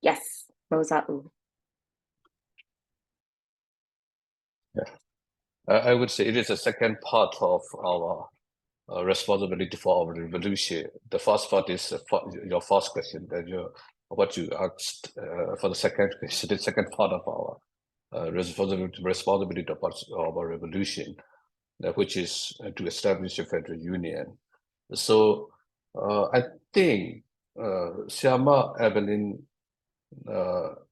A: Yes, Rosa.
C: Yeah. I would say it is a second part of our responsibility for our revolution. The first part is your first question, that what you asked for the second question, the second part of our responsibility of our revolution, which is to establish a federal union. So I think Syama Evelyn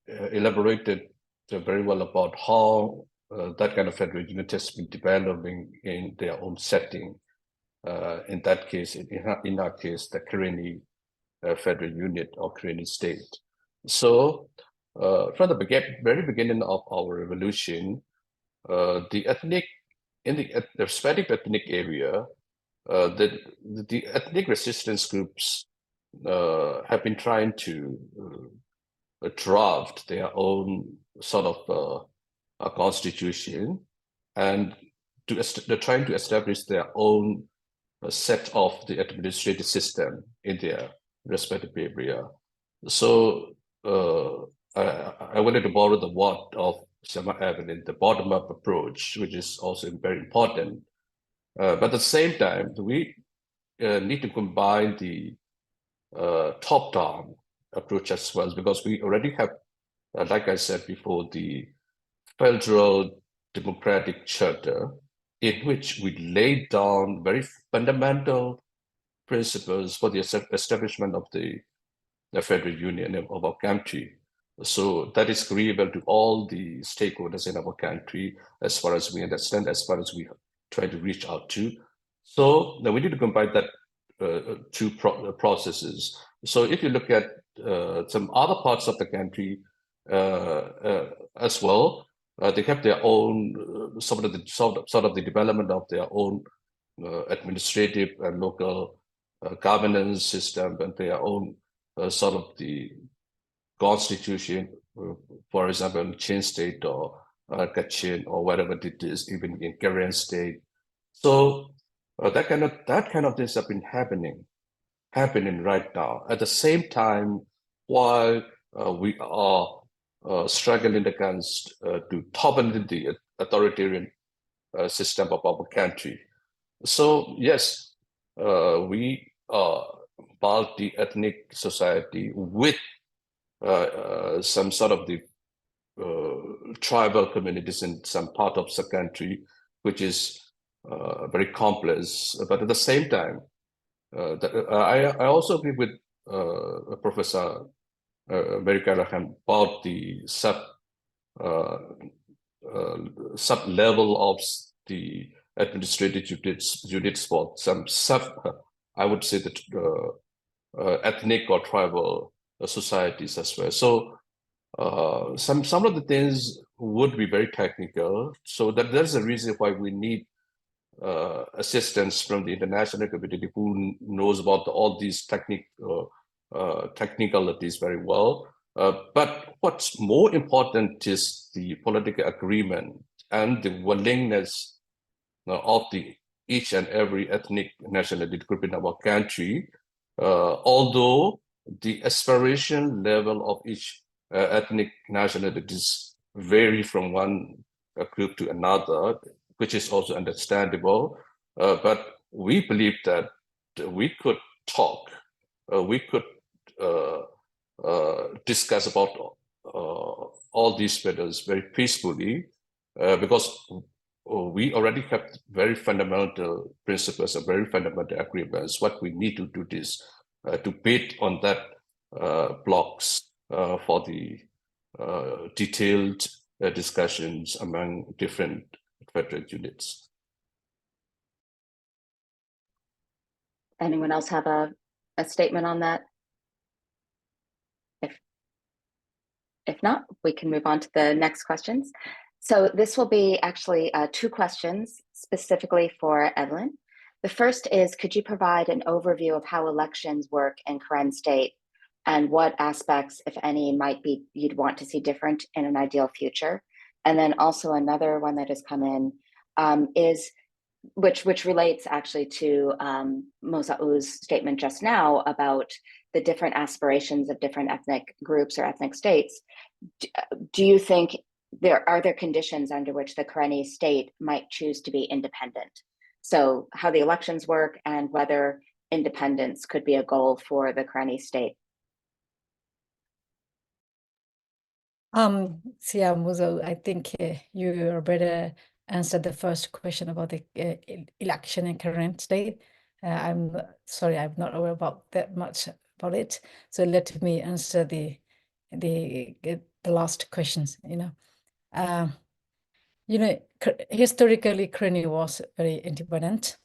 C: elaborated very well about how that kind of federal unit has been developing in their own setting. In that case, in our case, the Karenni federal unit or Karenni state. So from the very beginning of our revolution, in the respective ethnic area, the ethnic resistance groups have been trying to draft their own sort of a constitution, and they're trying to establish their own set of the administrative system in their respective area. So I wanted to borrow the word of Syama Evelyn, the bottom-up approach, which is also very important. But at the same time, we need to combine the top-down approach as well, because we already have, like I said before, the Federal Democratic Charter, in which we laid down very fundamental principles for the establishment of the Federal Union of our country. So that is agreeable to all the stakeholders in our country, as far as we understand, as far as we try to reach out to. So now we need to combine that two processes. So if you look at some other parts of the country as well, they have their own sort of the development of their own administrative and local governance system, and their own sort of the constitution, for example, Chin State or Kachin or whatever it is, even in Korean State. So that kind of things have been happening right now. At the same time, while we are struggling against to topple the authoritarian system of our country. So yes, we are multi-ethnic society with some sort of the tribal communities in some part of the country, which is very complex. But at the same time, I also agree with Professor Mary Callahan about the sub-level of the administrative units for some I would say that ethnic or tribal societies as well. So some of the things would be very technical. So there's a reason why we need assistance from the international community who knows about all these technicalities very well. But what's more important is the political agreement and the willingness of each and every ethnic nationality group in our country, although the aspiration level of each ethnic nationalities vary from one group to another, which is also understandable. But we believe that we could talk, we could discuss about all these matters very peacefully, because we already have very fundamental principles and very fundamental agreements. What we need to do is to bid on that blocks for the detailed discussions among different federal units.
A: Anyone else have a statement on that? If not, we can move on to the next questions. So this will be actually 2 questions specifically for Evelyn. The first is, could you provide an overview of how elections work in Karen State and what aspects, if any, might be you'd want to see different in an ideal future? And then also another one that has come in is, which relates actually to Mosau's statement just now about the different aspirations of different ethnic groups or ethnic states. Do you think are there conditions under which the Karenni state might choose to be independent? So how the elections work and whether independence could be a goal for the Karenni state.
E: Muzo, I think you better answer the first question about the election in Karen State. I'm sorry, I'm not aware about that much about it. So let me answer the last questions. Historically, Karenni was very independent,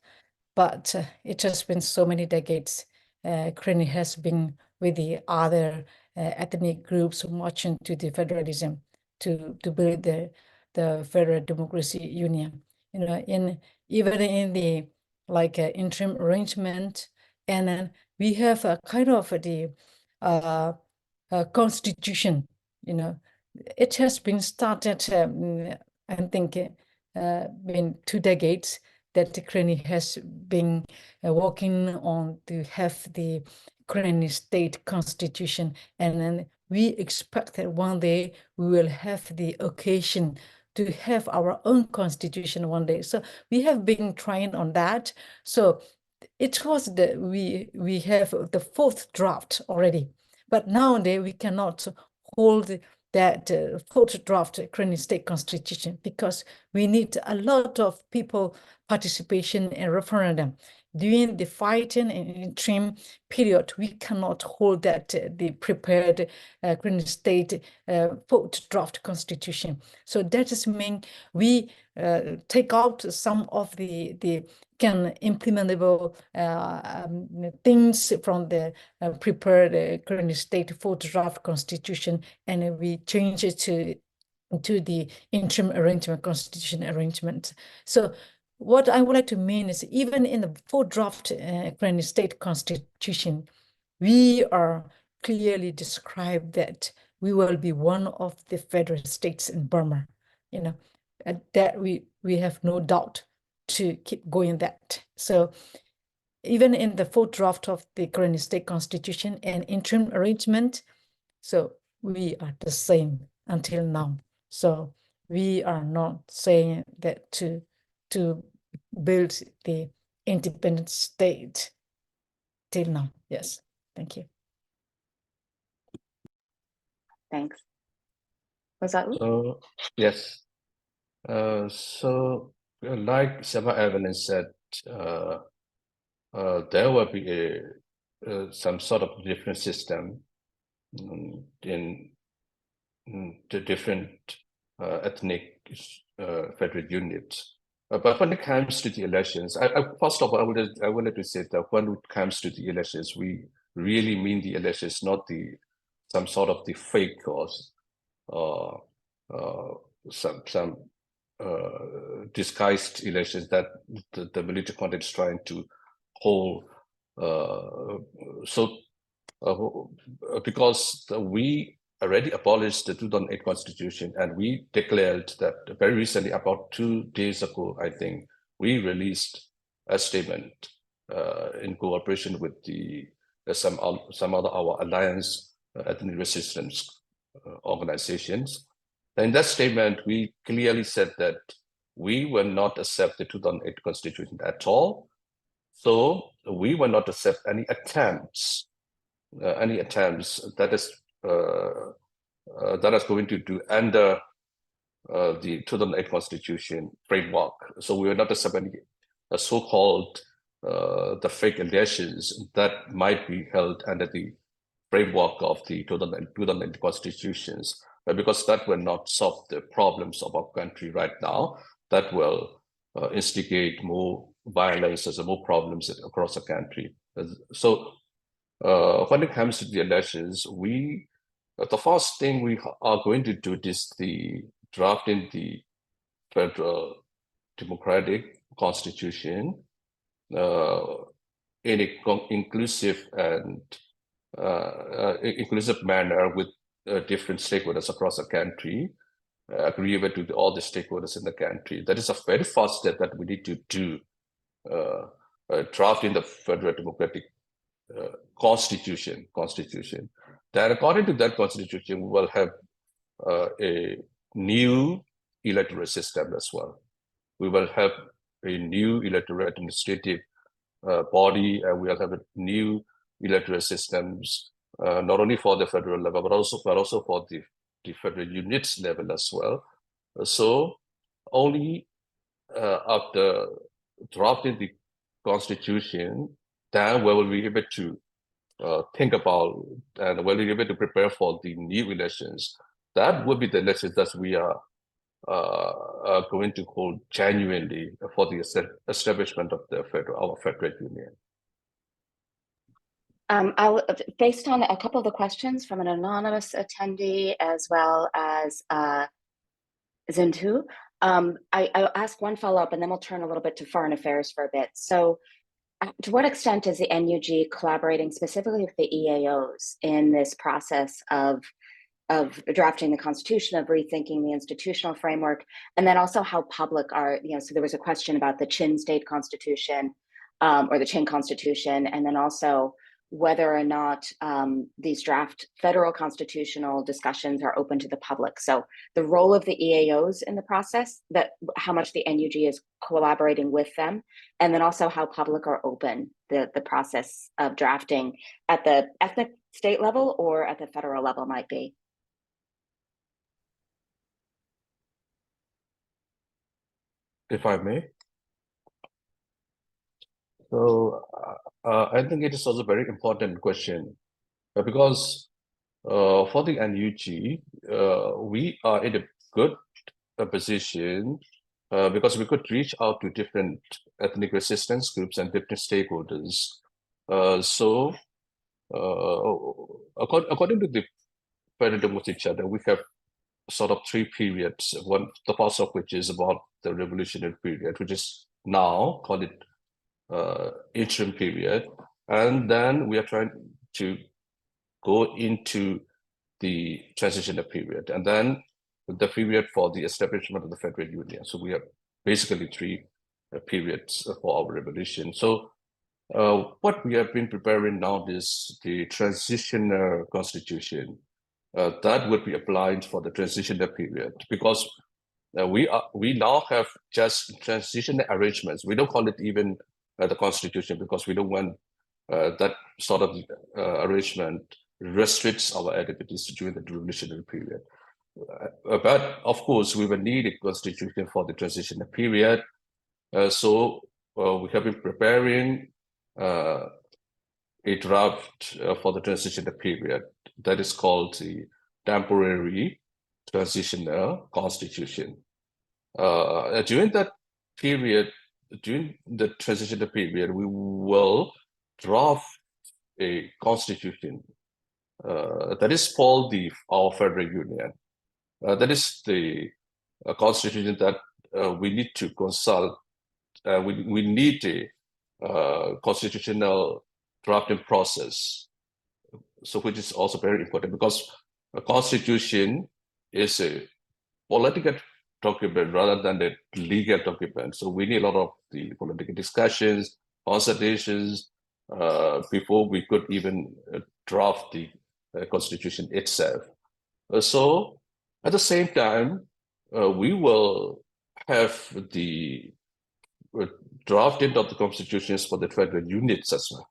E: but it has been so many decades. Karenni has been with the other ethnic groups marching to the federalism to build the federal democracy union. Even in the interim arrangement, and then we have a kind of the constitution. It has been started. I think in 2 decades that Karenni has been working on to have the Karenni state constitution, and then we expect that one day we will have the occasion to have our own constitution one day. So we have been trying on that. So it was we have the 4th draft already, but nowadays we cannot hold that 4th draft Karenni state constitution because we need a lot of people participation in referendum. during the fighting and interim period, we cannot hold that the prepared Korean state fourth draft constitution. So that is mean we take out some of the can implementable things from the prepared Korean state fourth draft constitution, and we change it to the interim arrangement, constitution arrangement. So what I would like to mean is, even in the fourth draft Korean state constitution, we are clearly described that we will be one of the federal states in Burma, that we have no doubt to keep going that. So even in the fourth draft of the Korean state constitution and interim arrangement, so we are the same until now. So we are not saying that to build the independent state till now. Yes, thank you.
A: Thanks. Was that?
C: Yes. So like several evidence said, there will be some sort of different system in the different ethnic federal units. But when it comes to the elections, first of all, I wanted to say that when it comes to the elections, we really mean the elections, not some sort of the fake or some disguised elections that the military content is trying to hold. Because we already abolished the 2008 constitution, and we declared that very recently, about 2 days ago, I think, we released a statement in cooperation with some other our alliance ethnic resistance organizations. In that statement, we clearly said that we will not accept the 2008 constitution at all. So we will not accept any attempts that is going to do under the 2008 constitution framework. So we will not accept any so-called the fake elections that might be held under the framework of the 2008 constitutions, because that will not solve the problems of our country right now. That will instigate more violence and more problems across the country. So when it comes to the elections, the first thing we are going to do is the drafting the federal democratic constitution in an inclusive and inclusive manner with different stakeholders across the country, agreeable to all the stakeholders in the country. That is a very first step that we need to do, drafting the federal democratic constitution. Then according to that constitution, we will have a new electoral system as well. We will have a new electoral administrative body, and we will have a new electoral systems, not only for the federal level, but also for the federal units level as well. So only after drafting the constitution, then we will be able to think about and we will be able to prepare for the new elections. That would be the elections that we are going to hold genuinely for the establishment of our federal union.
A: Based on a couple of the questions from an anonymous attendee as well as Zintu, I'll ask one follow-up and then we'll turn a little bit to foreign affairs for a bit. So to what extent is the NUG collaborating specifically with the EAOs in this process of drafting the constitution, of rethinking the institutional framework, and then also how public are, so there was a question about the Chin state constitution or the Chin constitution, and then also whether or not these draft federal constitutional discussions are open to the public. So the role of the EAOs in the process, how much the NUG is collaborating with them, and then also how public or open the process of drafting at the ethnic state level or at the federal level might be.
C: If I may. So I think it is also a very important question because for the NUG, we are in a good position because we could reach out to different ethnic resistance groups and different stakeholders. So according to the Federal Democratic Charter, we have sort of three periods, one the first of which is about the revolutionary period, which is now call it interim period, and then we are trying to go into the transitional period, and then the period for the establishment of the Federal Union. So we have basically three periods for our revolution. So what we have been preparing now is the transitional constitution that would be applied for the transitional period, because we now have just transitional arrangements. We don't call it even the constitution, because we don't want that sort of arrangement restricts our activities during the revolutionary period. But of course, we will need a constitution for the transitional period. So we have been preparing a draft for the transitional period that is called the temporary transitional constitution. During that period, during the transitional period, we will draft a constitution that is called our Federal Union. That is the constitution that we need to consult. We need a constitutional drafting process. So which is also very important, because a constitution is a political document rather than a legal document. So we need a lot of the political discussions, consultations before we could even draft the constitution itself. So at the same time, we will have the drafting of the constitutions for the federal units as well.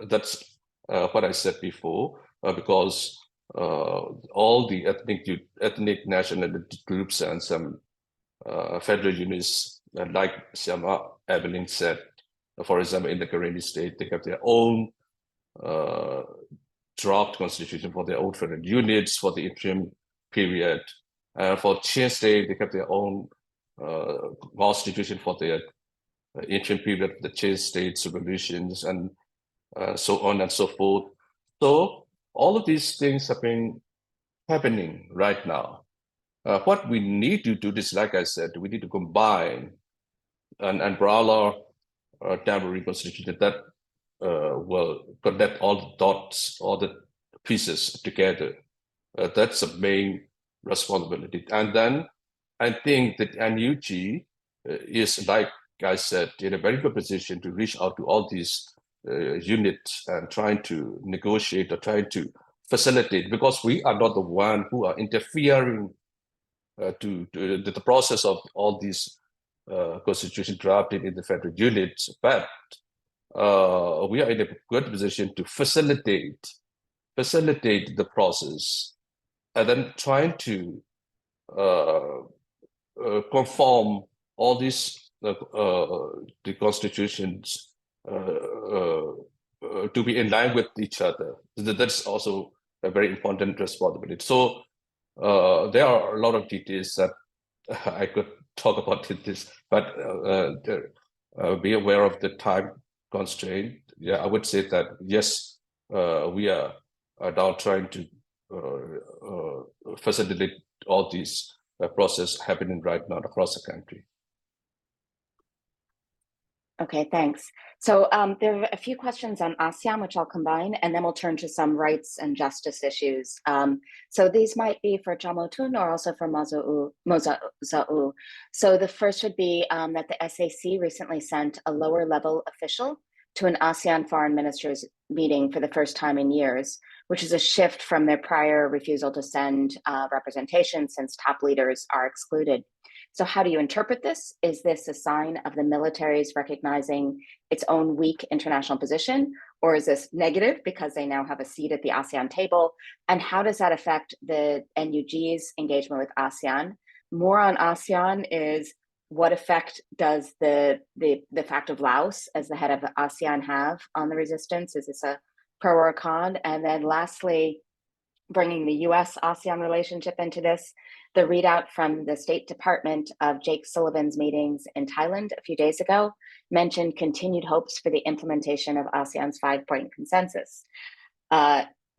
C: That's what I said before, because all the ethnic nationality groups and some federal units, like Siama Evelyn said, for example, in the Karenni state, they have their own draft constitution for their own federal units for the interim period. For Chin state, they have their own constitution for their interim period, the Chin state's revolutions, and so on and so forth. So all of these things have been happening right now. What we need to do is, like I said, we need to combine an umbrella temporary constitution that will connect all the dots, all the pieces together. That's the main responsibility. And then I think that NUG is, like I said, in a very good position to reach out to all these units and trying to negotiate or trying to facilitate, because we are not the one who are interfering to the process of all these constitution drafted in the federal units, but we are in a good position to facilitate the process, and then trying to conform all these the constitutions to be in line with each other. That's also a very important responsibility. So there are a lot of details that I could talk about this, but be aware of the time constraint. Yeah, I would say that yes, we are now trying to facilitate all these process happening right now across the country.
A: Okay, thanks. So there are a few questions on ASEAN, which I'll combine, and then we'll turn to some rights and justice issues. So these might be for Jamotun or also for Moza'u. So the first would be that the SAC recently sent a lower level official to an ASEAN foreign ministers meeting for the first time in years, which is a shift from their prior refusal to send representation since top leaders are excluded. So how do you interpret this? Is this a sign of the military's recognizing its own weak international position, or is this negative because they now have a seat at the ASEAN table? And how does that affect the NUG's engagement with ASEAN? More on ASEAN is what effect does the fact of Laos as the head of ASEAN have on the resistance? Is this a pro or a con? And then lastly, bringing the US ASEAN relationship into this, the readout from the State Department of Jake Sullivan's meetings in Thailand a few days ago mentioned continued hopes for the implementation of ASEAN's 5-point consensus.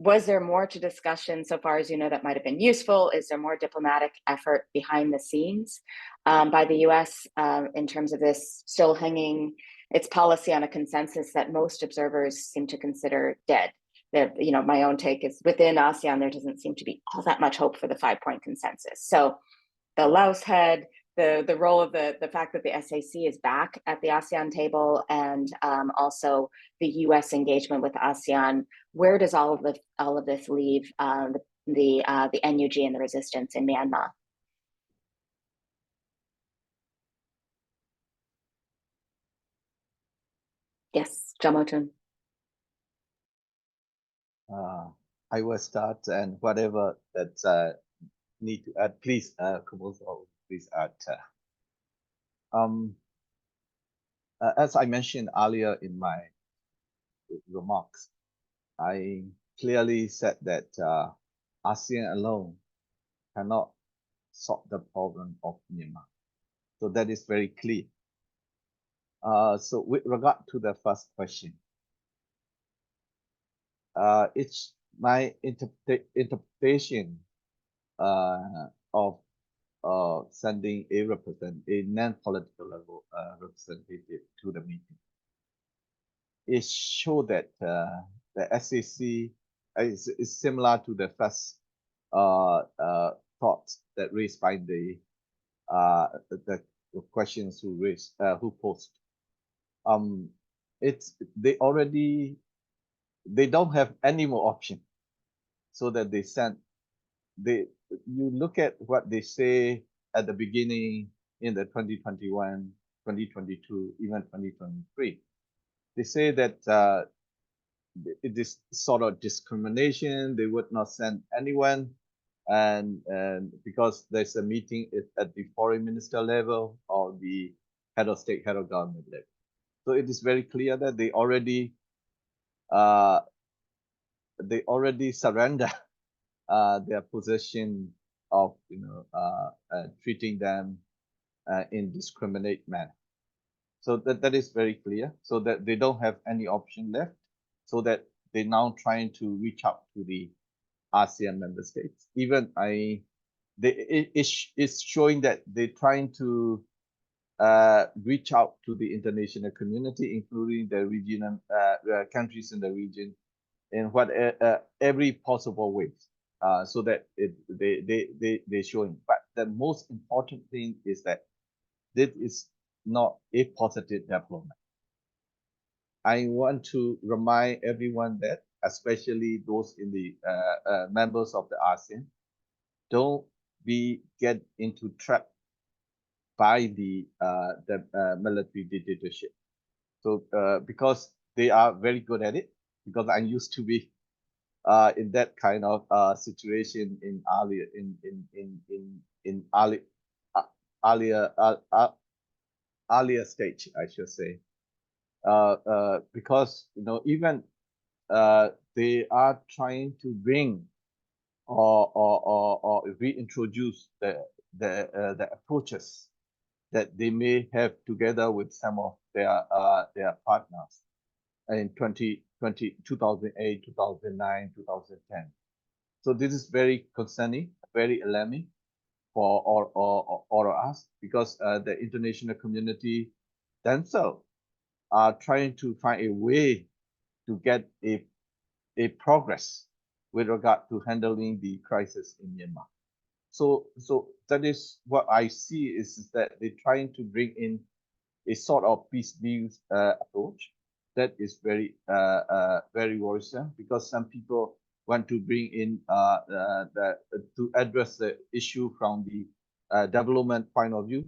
A: Was there more to discussion so far as you know that might have been useful? Is there more diplomatic effort behind the scenes by the US in terms of this still hanging its policy on a consensus that most observers seem to consider dead? You know, my own take is within ASEAN, there doesn't seem to be all that much hope for the 5-point consensus. So the Laos head, the role of the fact that the SAC is back at the ASEAN table, and also the US engagement with ASEAN, where does all of this leave the NUG and the resistance in Myanmar? Yes, Jamotun.
B: I will start, and whatever that need to add, please, Kumoso, please add. As I mentioned earlier in my remarks, I clearly said that ASEAN alone cannot solve the problem of Myanmar. So that is very clear. So with regard to the first question, it's my interpretation of sending a non-political level representative to the meeting. It showed that the SEC is similar to the first thoughts that raised by the questions who posed. They don't have any more option, so that they sent. You look at what they say at the beginning in the 2021, 2022, even 2023. They say that it is sort of discrimination. They would not send anyone, and because there's a meeting at the foreign minister level or the head of state, head of government level. So it is very clear that they already surrender their position of treating them in discriminate manner. So that is very clear. So that they don't have any option left. So that they're now trying to reach out to the ASEAN member states. Even it's showing that they're trying to reach out to the international community, including the regional countries in the region, in every possible way, so that they're showing. But the most important thing is that this is not a positive development. I want to remind everyone that, especially those in the members of the ASEAN, don't get into trap by the military dictatorship. So because they are very good at it, because I used to be in that kind of situation in earlier stage, I should say, because even they are trying to bring or reintroduce the approaches that they may have together with some of their partners in 2008, 2009, 2010. So this is very concerning, very alarming for all of us, because the international community themselves are trying to find a way to get a progress with regard to handling the crisis in Myanmar. So that is what I see, is that they're trying to bring in a sort of peace deal approach that is very worrisome, because some people want to bring in to address the issue from the development point of view,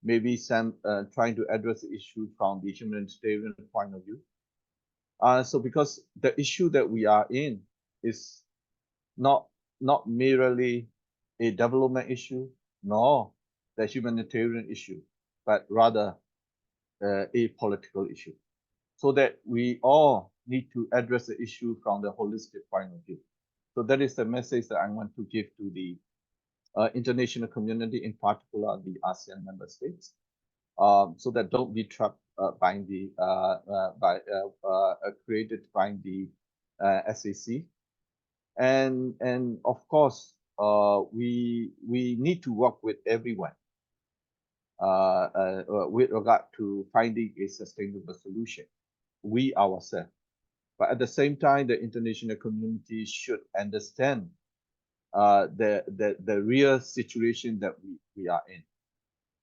B: maybe some trying to address the issue from the humanitarian point of view. So because the issue that we are in is not merely a development issue, nor the humanitarian issue. but rather a political issue. So that we all need to address the issue from the holistic point of view. So that is the message that I want to give to the international community, in particular the ASEAN member states, so that don't be trapped by the created by the SEAC, and of course we need to work with everyone with regard to finding a sustainable solution. We ourselves, but at the same time, the international community should understand the real situation that we are in.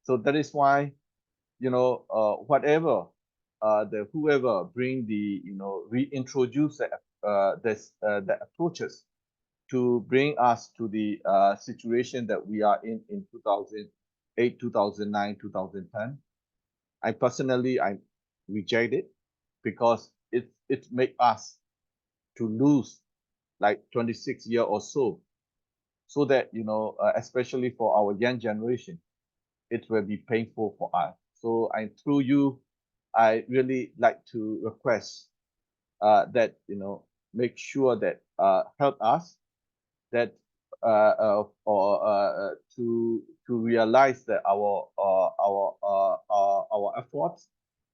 B: So that is why, whatever whoever bring the reintroduce the approaches to bring us to the situation that we are in 2008, 2009, 2010. I personally reject it because it make us to lose like 26 years or so that especially for our young generation, it will be painful for us. So through you, I really like to request that make sure that help us that to realize that our efforts,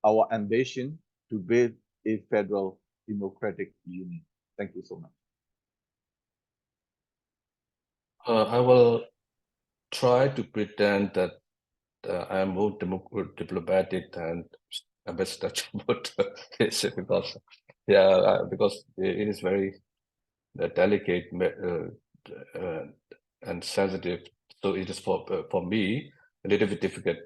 B: our ambition to build a federal democratic union. Thank you so much.
C: I will try to pretend that I am more diplomatic than Ambassador Chambut is, because because it is very delicate and sensitive. So it is for me a little bit difficult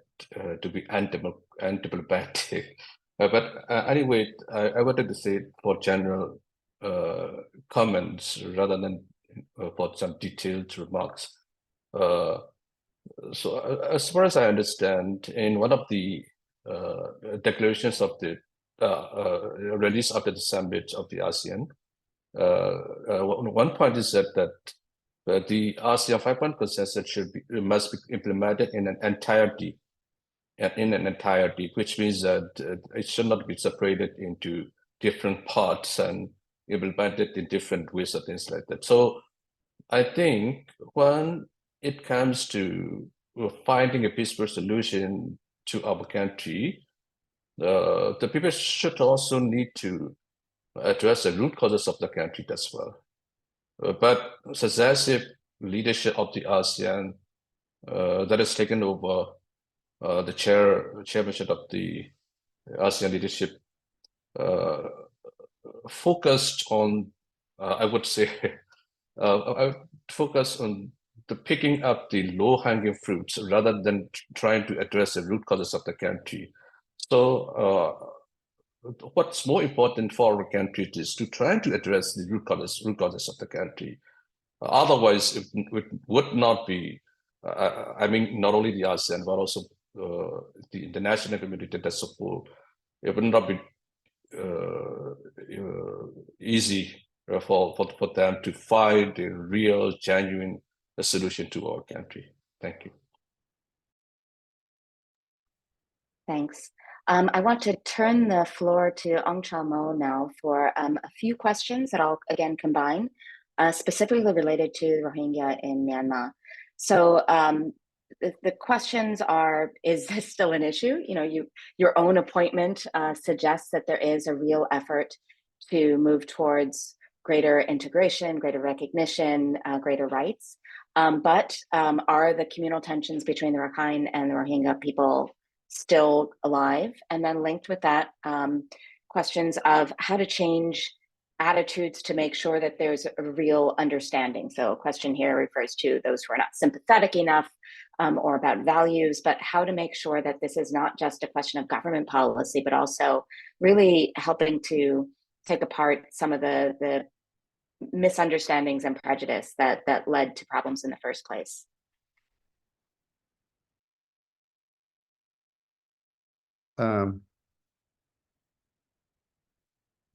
C: to be undiplomatic. But anyway, I wanted to say for general comments rather than for some detailed remarks. So as far as I understand, in one of the declarations of the release after the summit of the ASEAN, one point is that the ASEAN 5-point consensus must be implemented in an entirety, which means that it should not be separated into different parts and implemented in different ways or things like that. So I think when it comes to finding a peaceful solution to our country, the people should also need to address the root causes of the country as well. But successive leadership of the ASEAN that has taken over the chairmanship of the ASEAN leadership focused on, I would say, focus on the picking up the low-hanging fruits rather than trying to address the root causes of the country. So what's more important for our country is to try to address the root causes of the country. Otherwise, it would not be, I mean, not only the ASEAN, but also the international community as a whole, it would not be easy for them to find a real, genuine solution to our country. Thank you.
A: Thanks. I want to turn the floor to Ong Chao Mo now for a few questions that I'll again combine, specifically related to Rohingya in Myanmar. So the questions are, is this still an issue? Your own appointment suggests that there is a real effort to move towards greater integration, greater recognition, greater rights. But are the communal tensions between the Rakhine and the Rohingya people still alive? And then linked with that, questions of how to change attitudes to make sure that there's a real understanding. So a question here refers to those who are not sympathetic enough or about values, but how to make sure that this is not just a question of government policy, but also really helping to take apart some of the misunderstandings and prejudice that led to problems in the first place.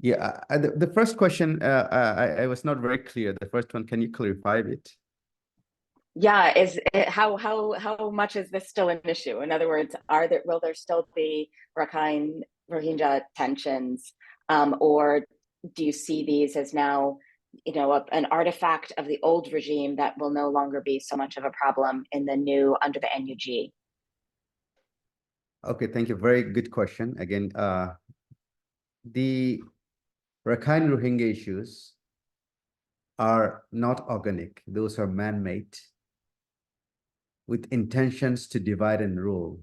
D: Yeah, the first question, I was not very clear. The first one, can you clarify it?
A: Yeah, is it, how much is this still an issue? In other words, will there still be Rakhine Rohingya tensions, or do you see these as now, an artifact of the old regime that will no longer be so much of a problem in the new under the NUG?
D: Okay, thank you. Very good question. Again, the Rakhine Rohingya issues are not organic. Those are man-made with intentions to divide and rule.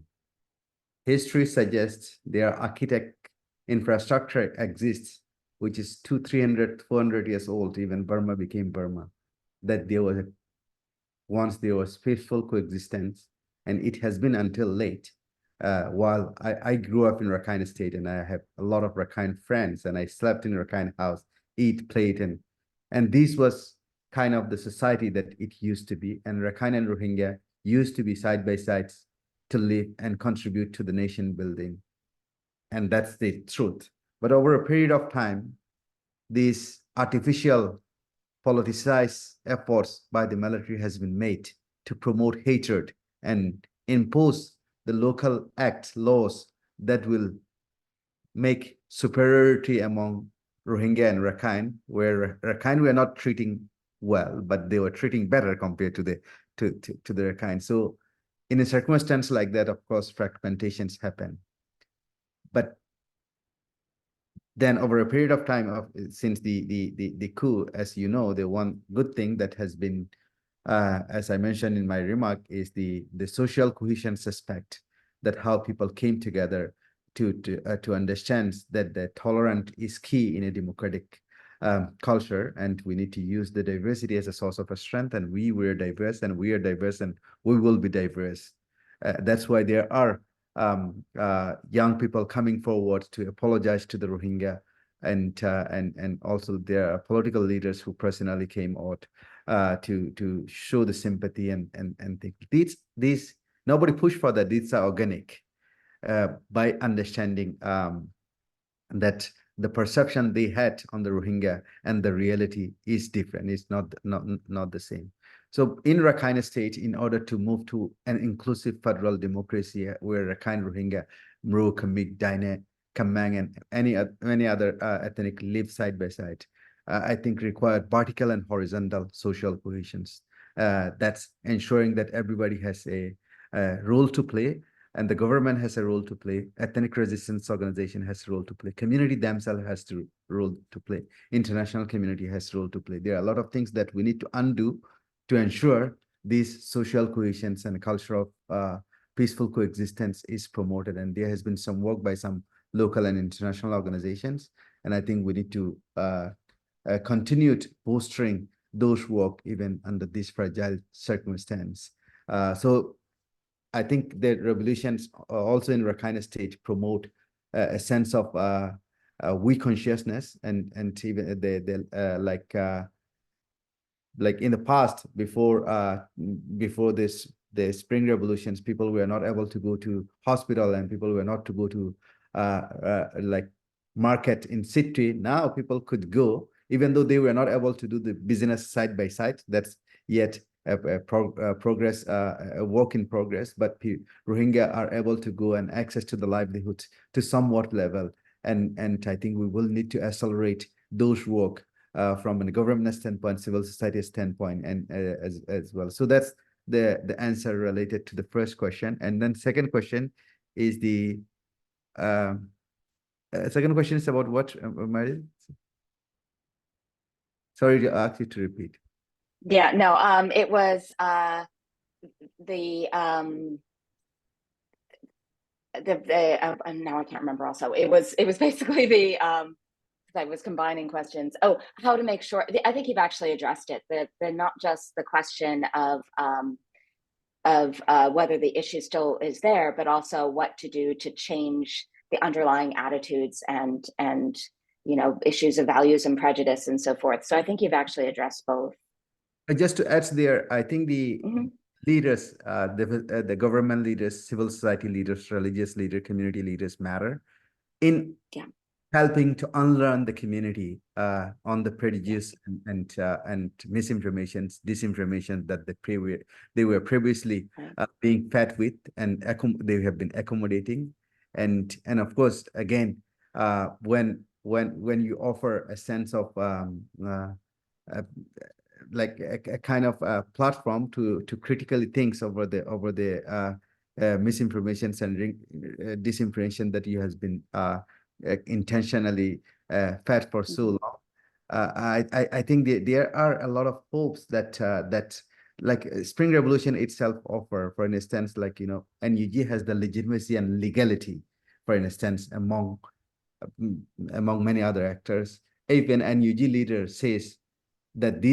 D: History suggests their architect infrastructure exists, which is 200, 300, 400 years old. Even Burma became Burma. That once there was peaceful coexistence, and it has been until late. While I grew up in Rakhine State, and I have a lot of Rakhine friends, and I slept in Rakhine house, eat, played, and this was kind of the society that it used to be. And Rakhine and Rohingya used to be side by side to live and contribute to the nation building. And that's the truth. But over a period of time, these artificial politicized efforts by the military has been made to promote hatred and impose the local acts, laws that will make superiority among Rohingya and Rakhine, where Rakhine were not treating well, but they were treating better compared to the Rakhine. So in a circumstance like that, of course, fragmentations happen. But then over a period of time since the coup, as you know, the one good thing that has been, as I mentioned in my remark, is the social cohesion aspect, that how people came together to understand that the tolerance is key in a democratic culture, and we need to use the diversity as a source of a strength. And we were diverse, and we are diverse, and we will be diverse. That's why there are young people coming forward to apologize to the Rohingya, and also there are political leaders who personally came out to show the sympathy and these nobody pushed for that. These are organic by understanding that the perception they had on the Rohingya and the reality is different. It's not the same. So in Rakhine State, in order to move to an inclusive federal democracy where Rakhine, Rohingya, Mro, Kamik, Daine, Kamang, and many other ethnic live side by side, I think required vertical and horizontal social cohesions. That's ensuring that everybody has a role to play, and the government has a role to play. Ethnic resistance organization has a role to play. Community themselves has a role to play. International community has a role to play. There are a lot of things that we need to undo to ensure these social cohesions and culture of peaceful coexistence is promoted. And there has been some work by some local and international organizations. And I think we need to continue bolstering those work even under this fragile circumstance. So I think that revolutions also in Rakhine State promote a sense of we consciousness, and even like in the past, before the spring revolutions, people were not able to go to hospital, and people were not to go to like market in city. Now people could go, even though they were not able to do the business side by side. That's yet a progress, a work in progress, but Rohingya are able to go and access to the livelihood to somewhat level. And I think we will need to accelerate those work from a government standpoint, civil society standpoint, and as well. So that's the answer related to the first question. And then second question is second question is about what, Mary? Sorry to ask you to repeat.
A: Yeah, no, it was now I can't remember also. It was basically I was combining questions. Oh, how to make sure, I think you've actually addressed it. The not just the question of whether the issue still is there, but also what to do to change the underlying attitudes and issues of values and prejudice and so forth. So I think you've actually addressed both.
D: Just to add there, I think the leaders, the government leaders, civil society leaders, religious leaders, community leaders matter in helping to unlearn the community on the prejudice and misinformation, disinformation that they were previously being fed with, and they have been accommodating, and of course, again, when you offer a sense of like a kind of platform to critically think over the misinformation and disinformation that you has been intentionally fed for so long. I think there are a lot of hopes that like Spring Revolution itself offer, for instance, like, you know, NUG has the legitimacy and legality, for instance, among many other actors. If an NUG leader says that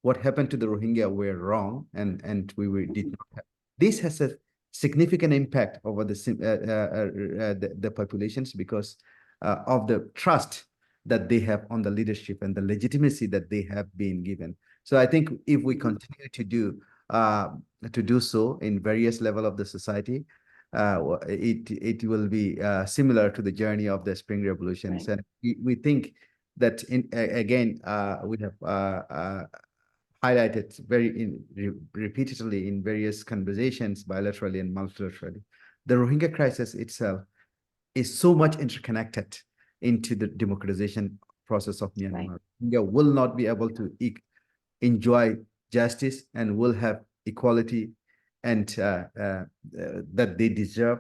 D: what happened to the Rohingya were wrong, and did not have, this has a significant impact over the populations, because of the trust that they have on the leadership and the legitimacy that they have been given. So I think if we continue to do so in various level of the society, it will be similar to the journey of the Spring Revolutions. Right. And we think that again we have highlighted repeatedly in various conversations, bilaterally and multilaterally, the Rohingya crisis itself is so much interconnected into the democratization process of Myanmar. Right. Rohingya will not be able to enjoy justice and will have equality and that they deserve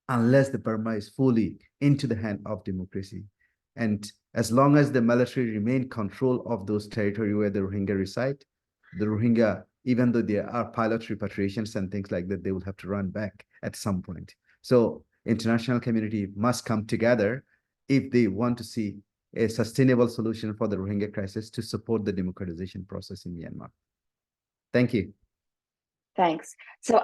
D: unless the Burma is fully into the hand of democracy. And as long as the military remain control of those territory where the Rohingya reside, the Rohingya, even though there are pilot repatriations and things like that, they will have to run back at some point. So international community must come together if they want to see a sustainable solution for the Rohingya crisis to support the democratization process in Myanmar. Thank you.
A: Thanks. So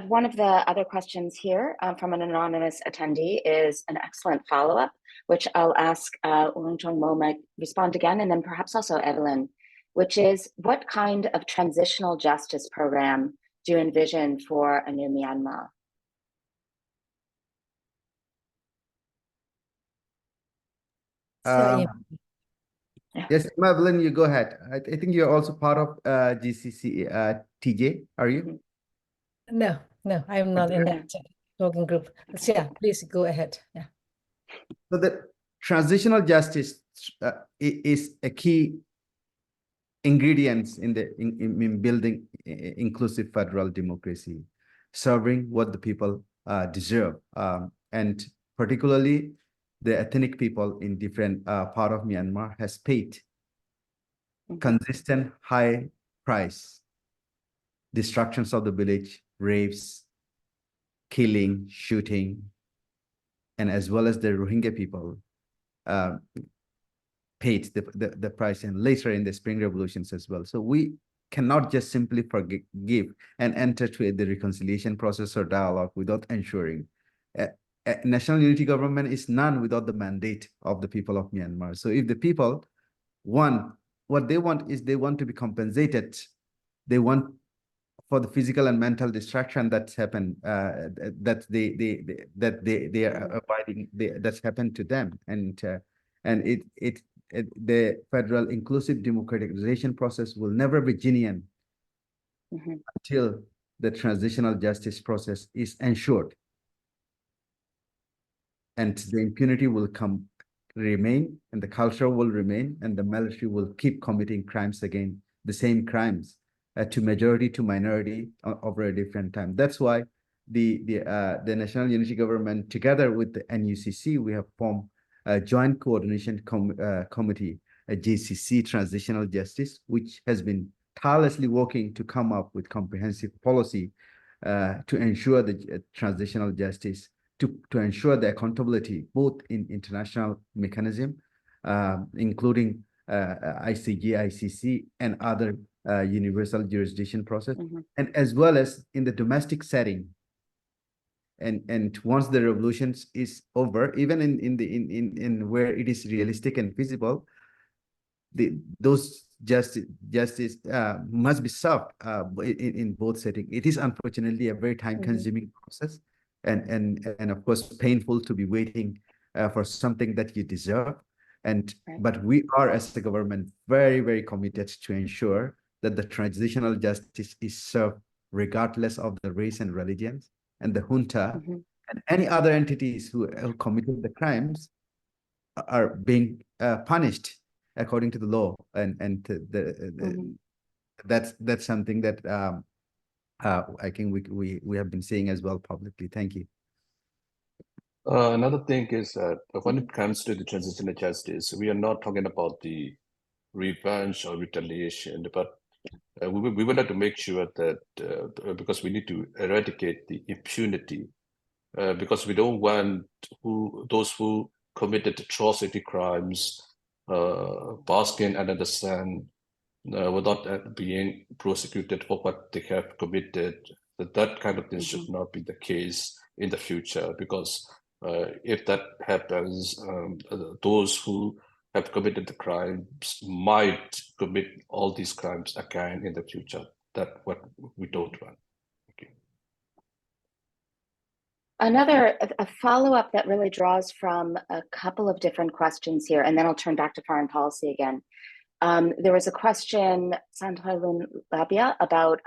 A: one of the other questions here from an anonymous attendee is an excellent follow-up, which I'll ask Wong Chung Mo might respond again, and then perhaps also Evelyn, which is, what kind of transitional justice program do you envision for a new Myanmar?
D: Yes, Evelyn, you go ahead. I think you're also part of GCC TJ, are you?
E: No, I'm not in that talking group. So yeah, please go ahead. Yeah.
D: So the transitional justice is a key ingredients in building inclusive federal democracy, serving what the people deserve, and particularly the ethnic people in different part of Myanmar has paid consistent high price, destructions of the village, rapes, killing, shooting, and as well as the Rohingya people paid the price, and later in the Spring Revolutions as well. So we cannot just simply forgive and enter to the reconciliation process or dialogue without ensuring a national unity government is none without the mandate of the people of Myanmar. So if the people want, what they want is they want to be compensated. They want for the physical and mental destruction that's happened, that they are abiding, that's happened to them, and the federal inclusive democratization process will never be genuine until the transitional justice process is ensured, and the impunity will remain, and the culture will remain, and the military will keep committing crimes again, the same crimes to majority to minority over a different time. That's why the National Unity Government, together with the NUCC, we have formed a joint coordination committee, a JCC Transitional Justice, which has been tirelessly working to come up with comprehensive policy to ensure the transitional justice, to ensure the accountability, both in international mechanism, including ICJ, ICC, and other universal jurisdiction process, and as well as in the domestic setting. And once the revolutions is over, even in where it is realistic and feasible, those justice must be served in both settings. It is unfortunately a very time-consuming process, and of course painful to be waiting for something that you deserve. And
A: Right.
D: but we are, as the government, very, very committed to ensure that the transitional justice is served regardless of the race and religions, and the junta and any other entities who committed the crimes are being punished according to the law, and that's something that I think we have been saying as well publicly. Thank you.
C: Another thing is that when it comes to the transitional justice, we are not talking about the revenge or retaliation, but we wanted to make sure that because we need to eradicate the impunity, because we don't want those who committed atrocity crimes basking under the sun without being prosecuted for what they have committed. That kind of thing should not be the case in the future, because if that happens, those who have committed the crimes might commit all these crimes again in the future. That's what we don't want. Okay.
A: A follow-up that really draws from a couple of different questions here, and then I'll turn back to foreign policy again. There was a question, Santoylun Labia, about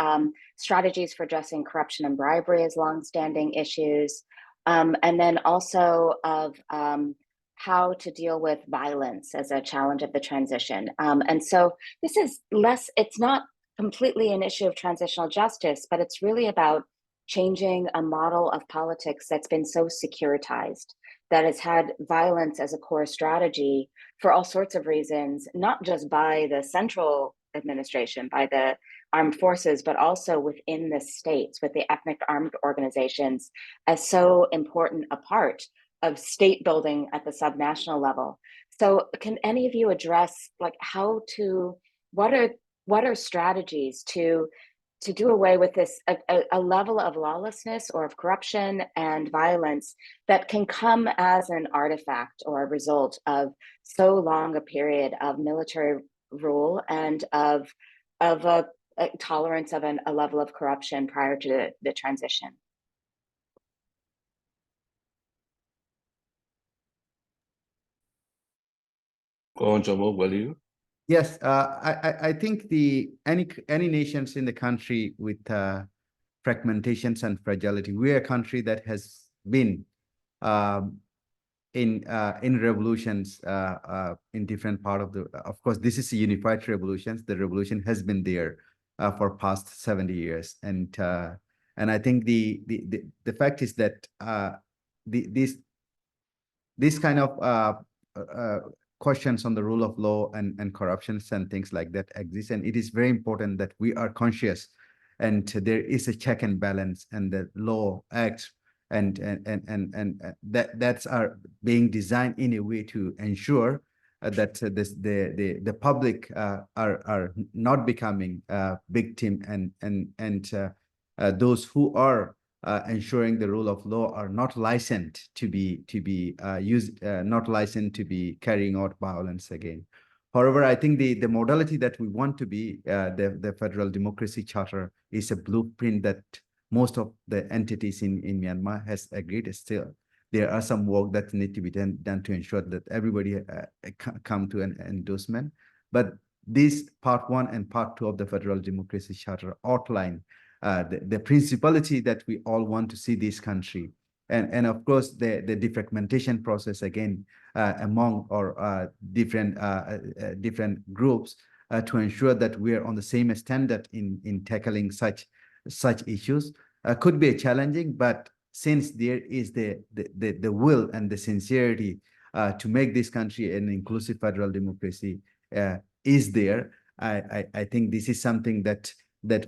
A: strategies for addressing corruption and bribery as longstanding issues, and then also of how to deal with violence as a challenge of the transition. And so this is it's not completely an issue of transitional justice, but it's really about changing a model of politics that's been so securitized, that has had violence as a core strategy for all sorts of reasons, not just by the central administration, by the armed forces, but also within the states, with the ethnic armed organizations as so important a part of state building at the subnational level. So can any of you address what are strategies to do away with this, a level of lawlessness or of corruption and violence that can come as an artifact or a result of so long a period of military rule and of a tolerance of a level of corruption prior to the transition?
C: Go on, Jomo, will you?
D: Yes, I think any nations in the country with fragmentations and fragility, we're a country that has been in revolutions in different part of the. Of course, this is a unified revolutions. The revolution has been there for past 70 years, and I think the fact is that this kind of questions on the rule of law and corruptions and things like that exist, and it is very important that we are conscious, and there is a check and balance, and the law acts and that's are being designed in a way to ensure that the public are not becoming victim, and those who are ensuring the rule of law are not licensed to be not licensed to be carrying out violence again. However, I think the modality that we want to be the Federal Democracy Charter is a blueprint that most of the entities in Myanmar has agreed. Still, there are some work that need to be done to ensure that everybody come to an endorsement. But this part 1 and part 2 of the Federal Democracy Charter outline the principality that we all want to see this country, and of course the defragmentation process again among or different groups to ensure that we are on the same standard in tackling such issues could be challenging, but since there is the will and the sincerity to make this country an inclusive federal democracy is there, I think this is something that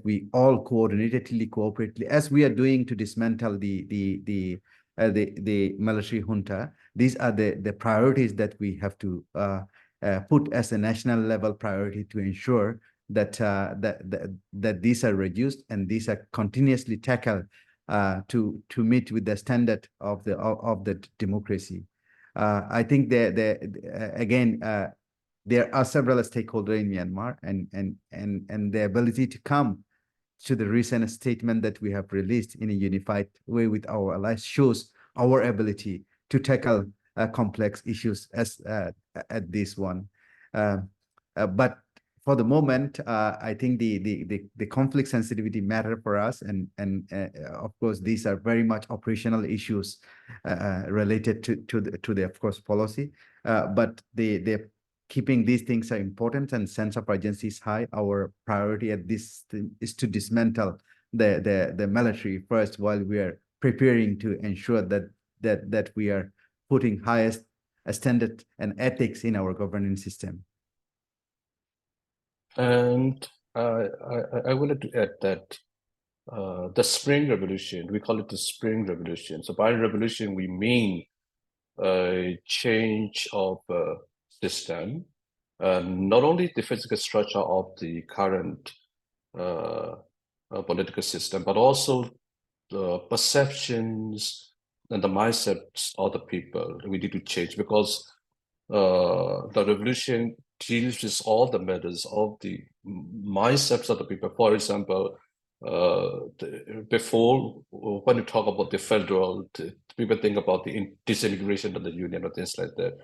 D: we all coordinatedly, cooperatively, as we are doing to dismantle the military junta. These are the priorities that we have to put as a national level priority to ensure that that these are reduced and these are continuously tackled to meet with the standard of the democracy. I think again. There are several stakeholders in Myanmar, and the ability to come to the recent statement that we have released in a unified way with our allies shows our ability to tackle complex issues as at this one. But for the moment, I think the conflict sensitivity matter for us, and of course these are very much operational issues related to the of course policy. But the keeping these things are important and sense of urgency is high. Our priority at this is to dismantle the military first, while we are preparing to ensure that we are putting highest standard and ethics in our governance system.
C: And I wanted to add that the Spring Revolution, we call it the Spring Revolution. So by revolution, we mean a change of system, not only the physical structure of the current political system, but also the perceptions and the mindsets of the people. We need to change, because the revolution deals with all the matters of the mindsets of the people. For example, before, when you talk about the federal, people think about the disintegration of the union or things like that.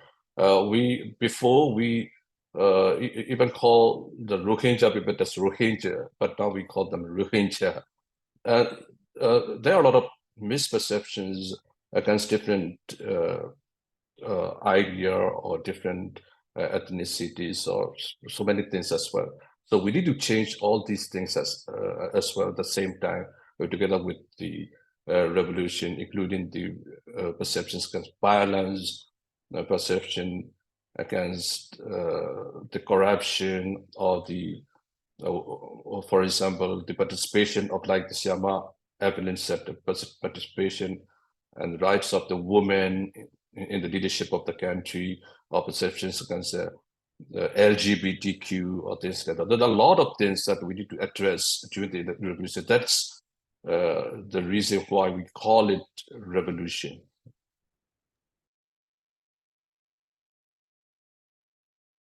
C: Before we even call the Rohingya people as Rohingya, but now we call them Rohingya. There are a lot of misperceptions against different idea or different ethnicities, or so many things as well. So we need to change all these things as well at the same time, together with the revolution, including the perceptions against violence, perception against the corruption, or the, for example, the participation of, like the Siama Evelyn said, the participation and rights of the women in the leadership of the country, or perceptions against the LGBTQ or things like that. There are a lot of things that we need to address during the revolution. That's the reason why we call it revolution.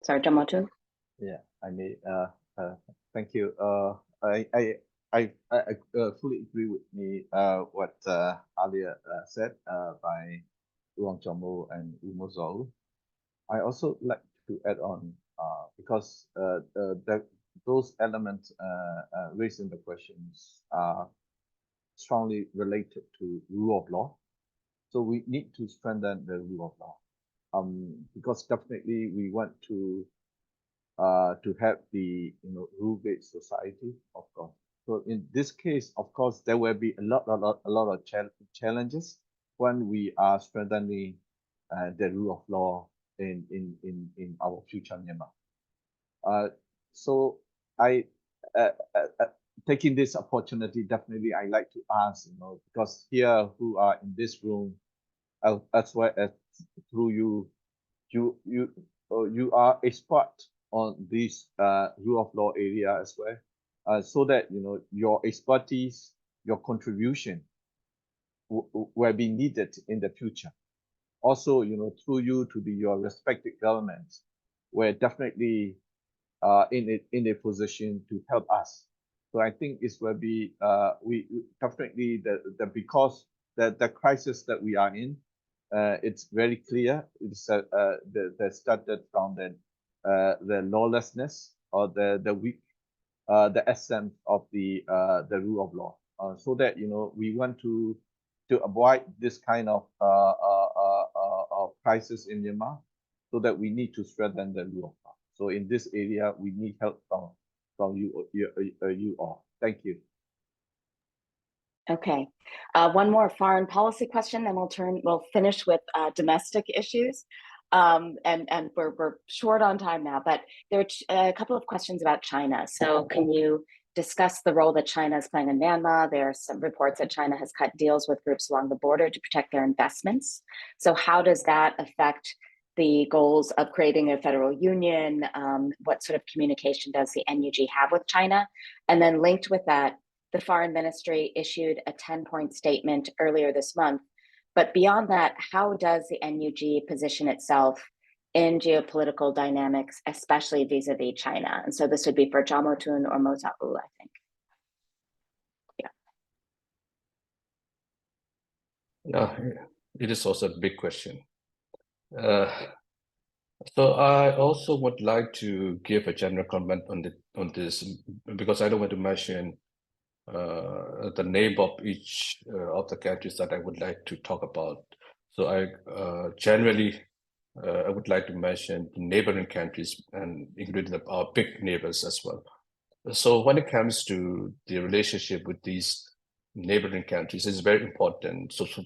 A: Sorry, Jamotu.
B: Yeah, I may. Thank you. I fully agree with me what earlier said by Uang Jomo and Umozol. I also like to add on because those elements raised in the questions are strongly related to rule of law. So we need to strengthen the rule of law. Because definitely we want to have the rule-based society, of course. So in this case, of course, there will be a lot of challenges when we are strengthening the rule of law in our future Myanmar. So I taking this opportunity, definitely I like to ask, because here who are in this room, as well as through you are expert on this rule of law area as well, so that your expertise, your contribution will be needed in the future. Also, through you to your respective governments, we're definitely in a position to help us. So I think it will be we definitely because the crisis that we are in, it's very clear. It's that started from the lawlessness or the weak, the essence of the rule of law. So that we want to avoid this kind of crisis in Myanmar, so that we need to strengthen the rule of law. So in this area, we need help from you all. Thank you.
A: Okay, one more foreign policy question, then we'll finish with domestic issues. And we're short on time now, but there are a couple of questions about China. So can you discuss the role that China is playing in Myanmar? There are some reports that China has cut deals with groups along the border to protect their investments. So how does that affect the goals of creating a federal union? What sort of communication does the NUG have with China? And then linked with that, the Foreign Ministry issued a 10-point statement earlier this month. But beyond that, how does the NUG position itself in geopolitical dynamics, especially vis-a-vis China? And so this would be for Jamotun or Moza'u, I think.
C: Yeah, it is also a big question. So I also would like to give a general comment on this because I don't want to mention the name of each of the countries that I would like to talk about. So I generally I would like to mention the neighboring countries and including our big neighbors as well. So when it comes to the relationship with these neighboring countries, it's very important. So from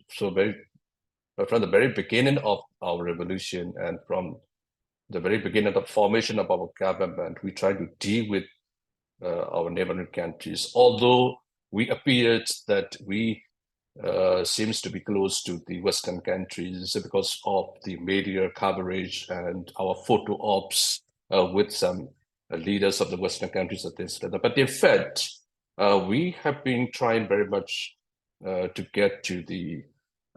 C: the very beginning of our revolution and from the very beginning of the formation of our government, we try to deal with our neighboring countries. Although we appeared that we seems to be close to the Western countries because of the media coverage and our photo ops with some leaders of the Western countries at this level. But in fact, we have been trying very much to get to the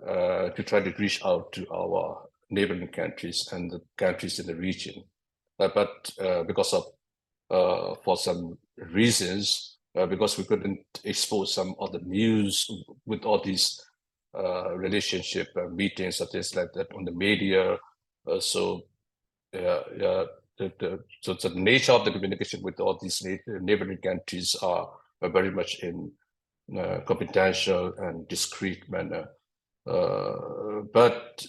C: to try to reach out to our neighboring countries and the countries in the region. But because of for some reasons, because we couldn't expose some of the news with all these relationship meetings or things like that on the media. So the nature of the communication with all these neighboring countries are very much in confidential and discreet manner. But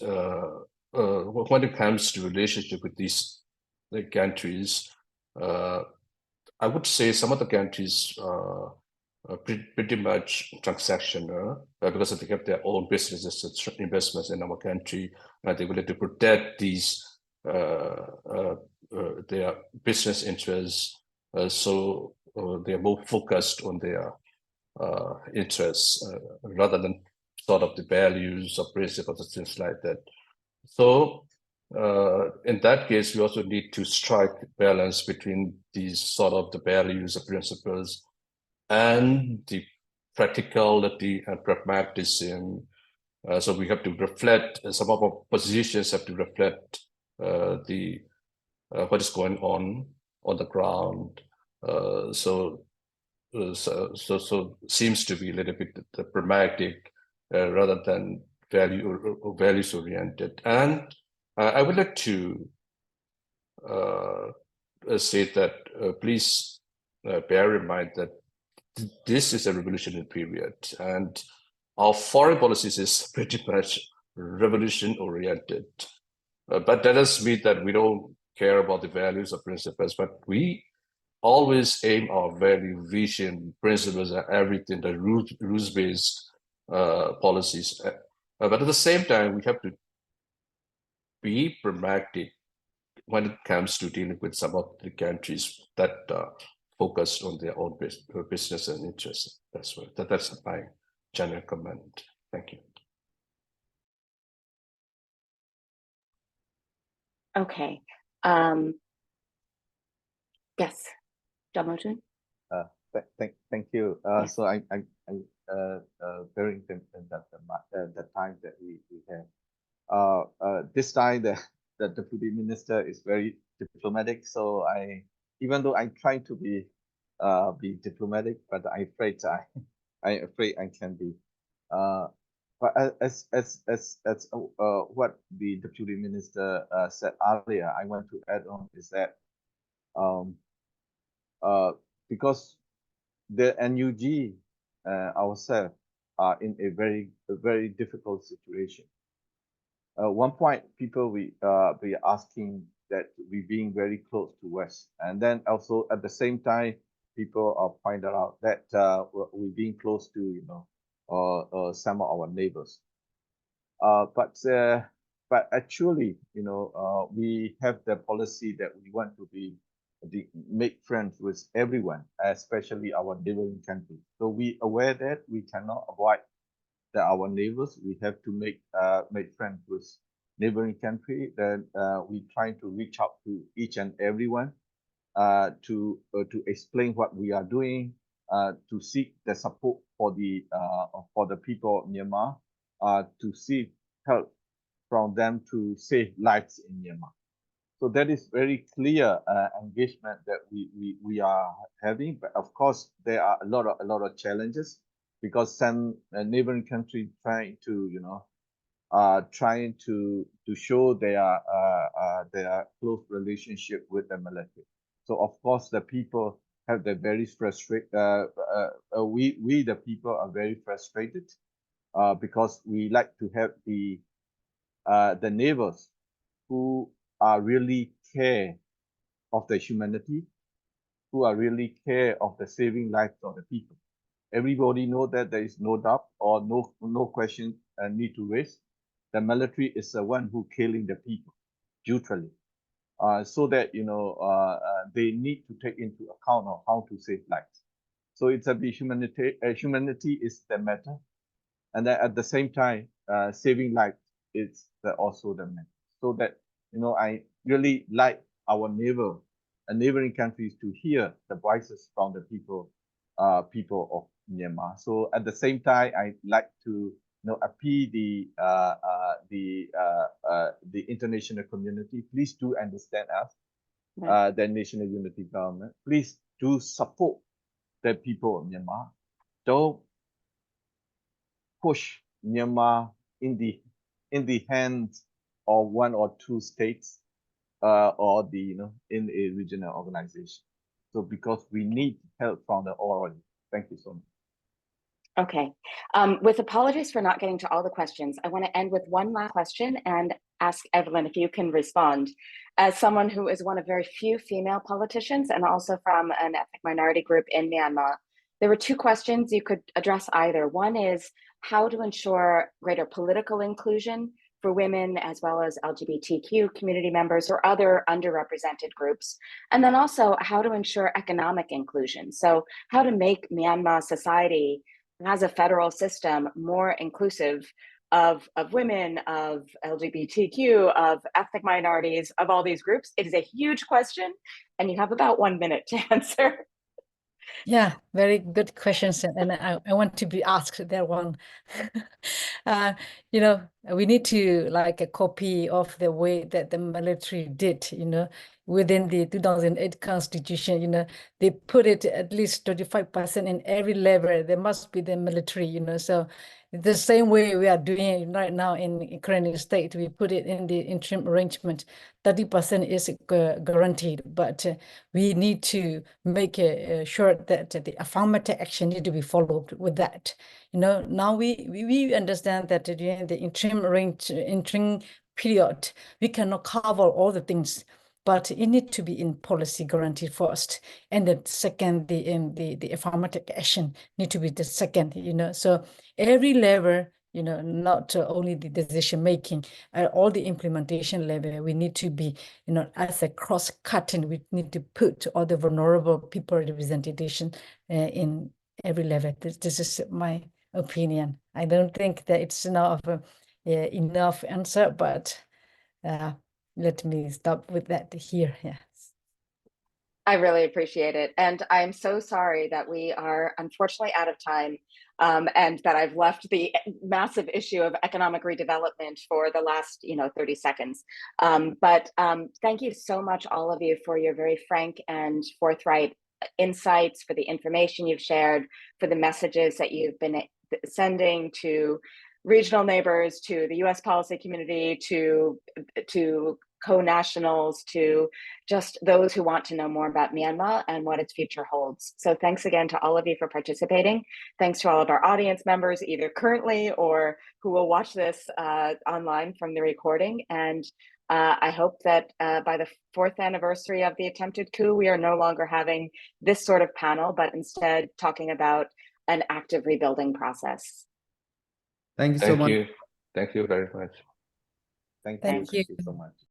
C: when it comes to relationship with these countries, I would say some of the countries are pretty much transactional because they have their own businesses and investments in our country, and they would to protect these their business interests. So they are more focused on their interests rather than sort of the values or principles and things like that. So in that case, we also need to strike balance between these sort of the values and principles and the practicality and pragmatism. So we have to reflect, some of our positions have to reflect the what is going on the ground. So seems to be a little bit pragmatic rather than values oriented. And I would like to say that please bear in mind that this is a revolutionary period, and our foreign policies is pretty much revolution oriented. But that doesn't mean that we don't care about the values or principles, but we always aim our value, vision, principles, and everything, the rules-based policies. But at the same time, we have to be pragmatic when it comes to dealing with some of the countries that focus on their own business and interests. That's my general comment. Thank you.
A: Okay. Yes, Damojun.
B: Thank you.
A: Yes.
B: So I very interested that the time that we have. This time the deputy minister is very diplomatic. So even though I try to be diplomatic, but I'm afraid I can be. But as what the deputy minister said earlier, I want to add on is that because the NUG ourselves are in a very difficult situation. One point, people we are asking that we being very close to West, and then also at the same time, people are pointed out that we being close to some of our neighbors. But actually, we have the policy that we want to make friends with everyone, especially our neighboring countries. So we aware that we cannot avoid that our neighbors. We have to make friends with neighboring country. Then we try to reach out to each and everyone to explain what we are doing, to seek the support for the people of Myanmar, to seek help from them to save lives in Myanmar. So that is very clear engagement that we are having. But of course, there are a lot of challenges because some neighboring countries trying to trying to show their close relationship with the military. So of course the people have the very frustrated. We the people are very frustrated because we like to have the neighbors who are really care of the humanity, who are really care of the saving lives of the people. Everybody know that there is no doubt or no question need to raise. The military is the one who killing the people brutally. So that they need to take into account of how to save lives. So it's a humanity is the matter, and then at the same time, saving lives is also the matter. So that I really like our neighboring countries to hear the voices from the people of Myanmar. So at the same time, I like to appeal the international community. Please do understand us, the National Unity Government. Please do support the people of Myanmar. Don't push Myanmar in the hands of one or two states or in a regional organization. So because we need help from the all. Thank you so much.
A: Okay. With apologies for not getting to all the questions, I want to end with one last question and ask Evelyn if you can respond. As someone who is one of very few female politicians and also from an ethnic minority group in Myanmar, there were two questions you could address either. One is how to ensure greater political inclusion for women as well as LGBTQ community members or other underrepresented groups. And then also how to ensure economic inclusion. So how to make Myanmar society as a federal system more inclusive of women, of LGBTQ, of ethnic minorities, of all these groups. It is a huge question, and you have about 1 minute to answer.
E: Yeah, very good questions, and I want to be asked that one. We need to like a copy of the way that the military did, within the 2008 Constitution, they put it at least 35% in every level. There must be the military, so the same way we are doing it right now in Ukrainian state, we put it in the interim arrangement. 30% is guaranteed, but we need to make sure that the affirmative action need to be followed with that. Now we understand that during the interim period, we cannot cover all the things, but it need to be in policy guaranteed first, and the second, the affirmative action need to be the second. So every level, not only the decision making, all the implementation level, we need to be, as a cross-cutting, we need to put all the vulnerable people representation in every level. This is my opinion. I don't think that it's enough answer, but let me stop with that here. Yes.
A: I really appreciate it. And I'm so sorry that we are unfortunately out of time and that I've left the massive issue of economic redevelopment for the last 30 seconds. But thank you so much, all of you, for your very frank and forthright insights, for the information you've shared, for the messages that you've been sending to regional neighbors, to the US policy community, to co-nationals, to just those who want to know more about Myanmar and what its future holds. So thanks again to all of you for participating. Thanks to all of our audience members, either currently or who will watch this online from the recording. And I hope that by the 4th anniversary of the attempted coup, we are no longer having this sort of panel, but instead talking about an active rebuilding process.
D: Thank you so much.
C: Thank you very much.
B: Thank
A: you
B: so much.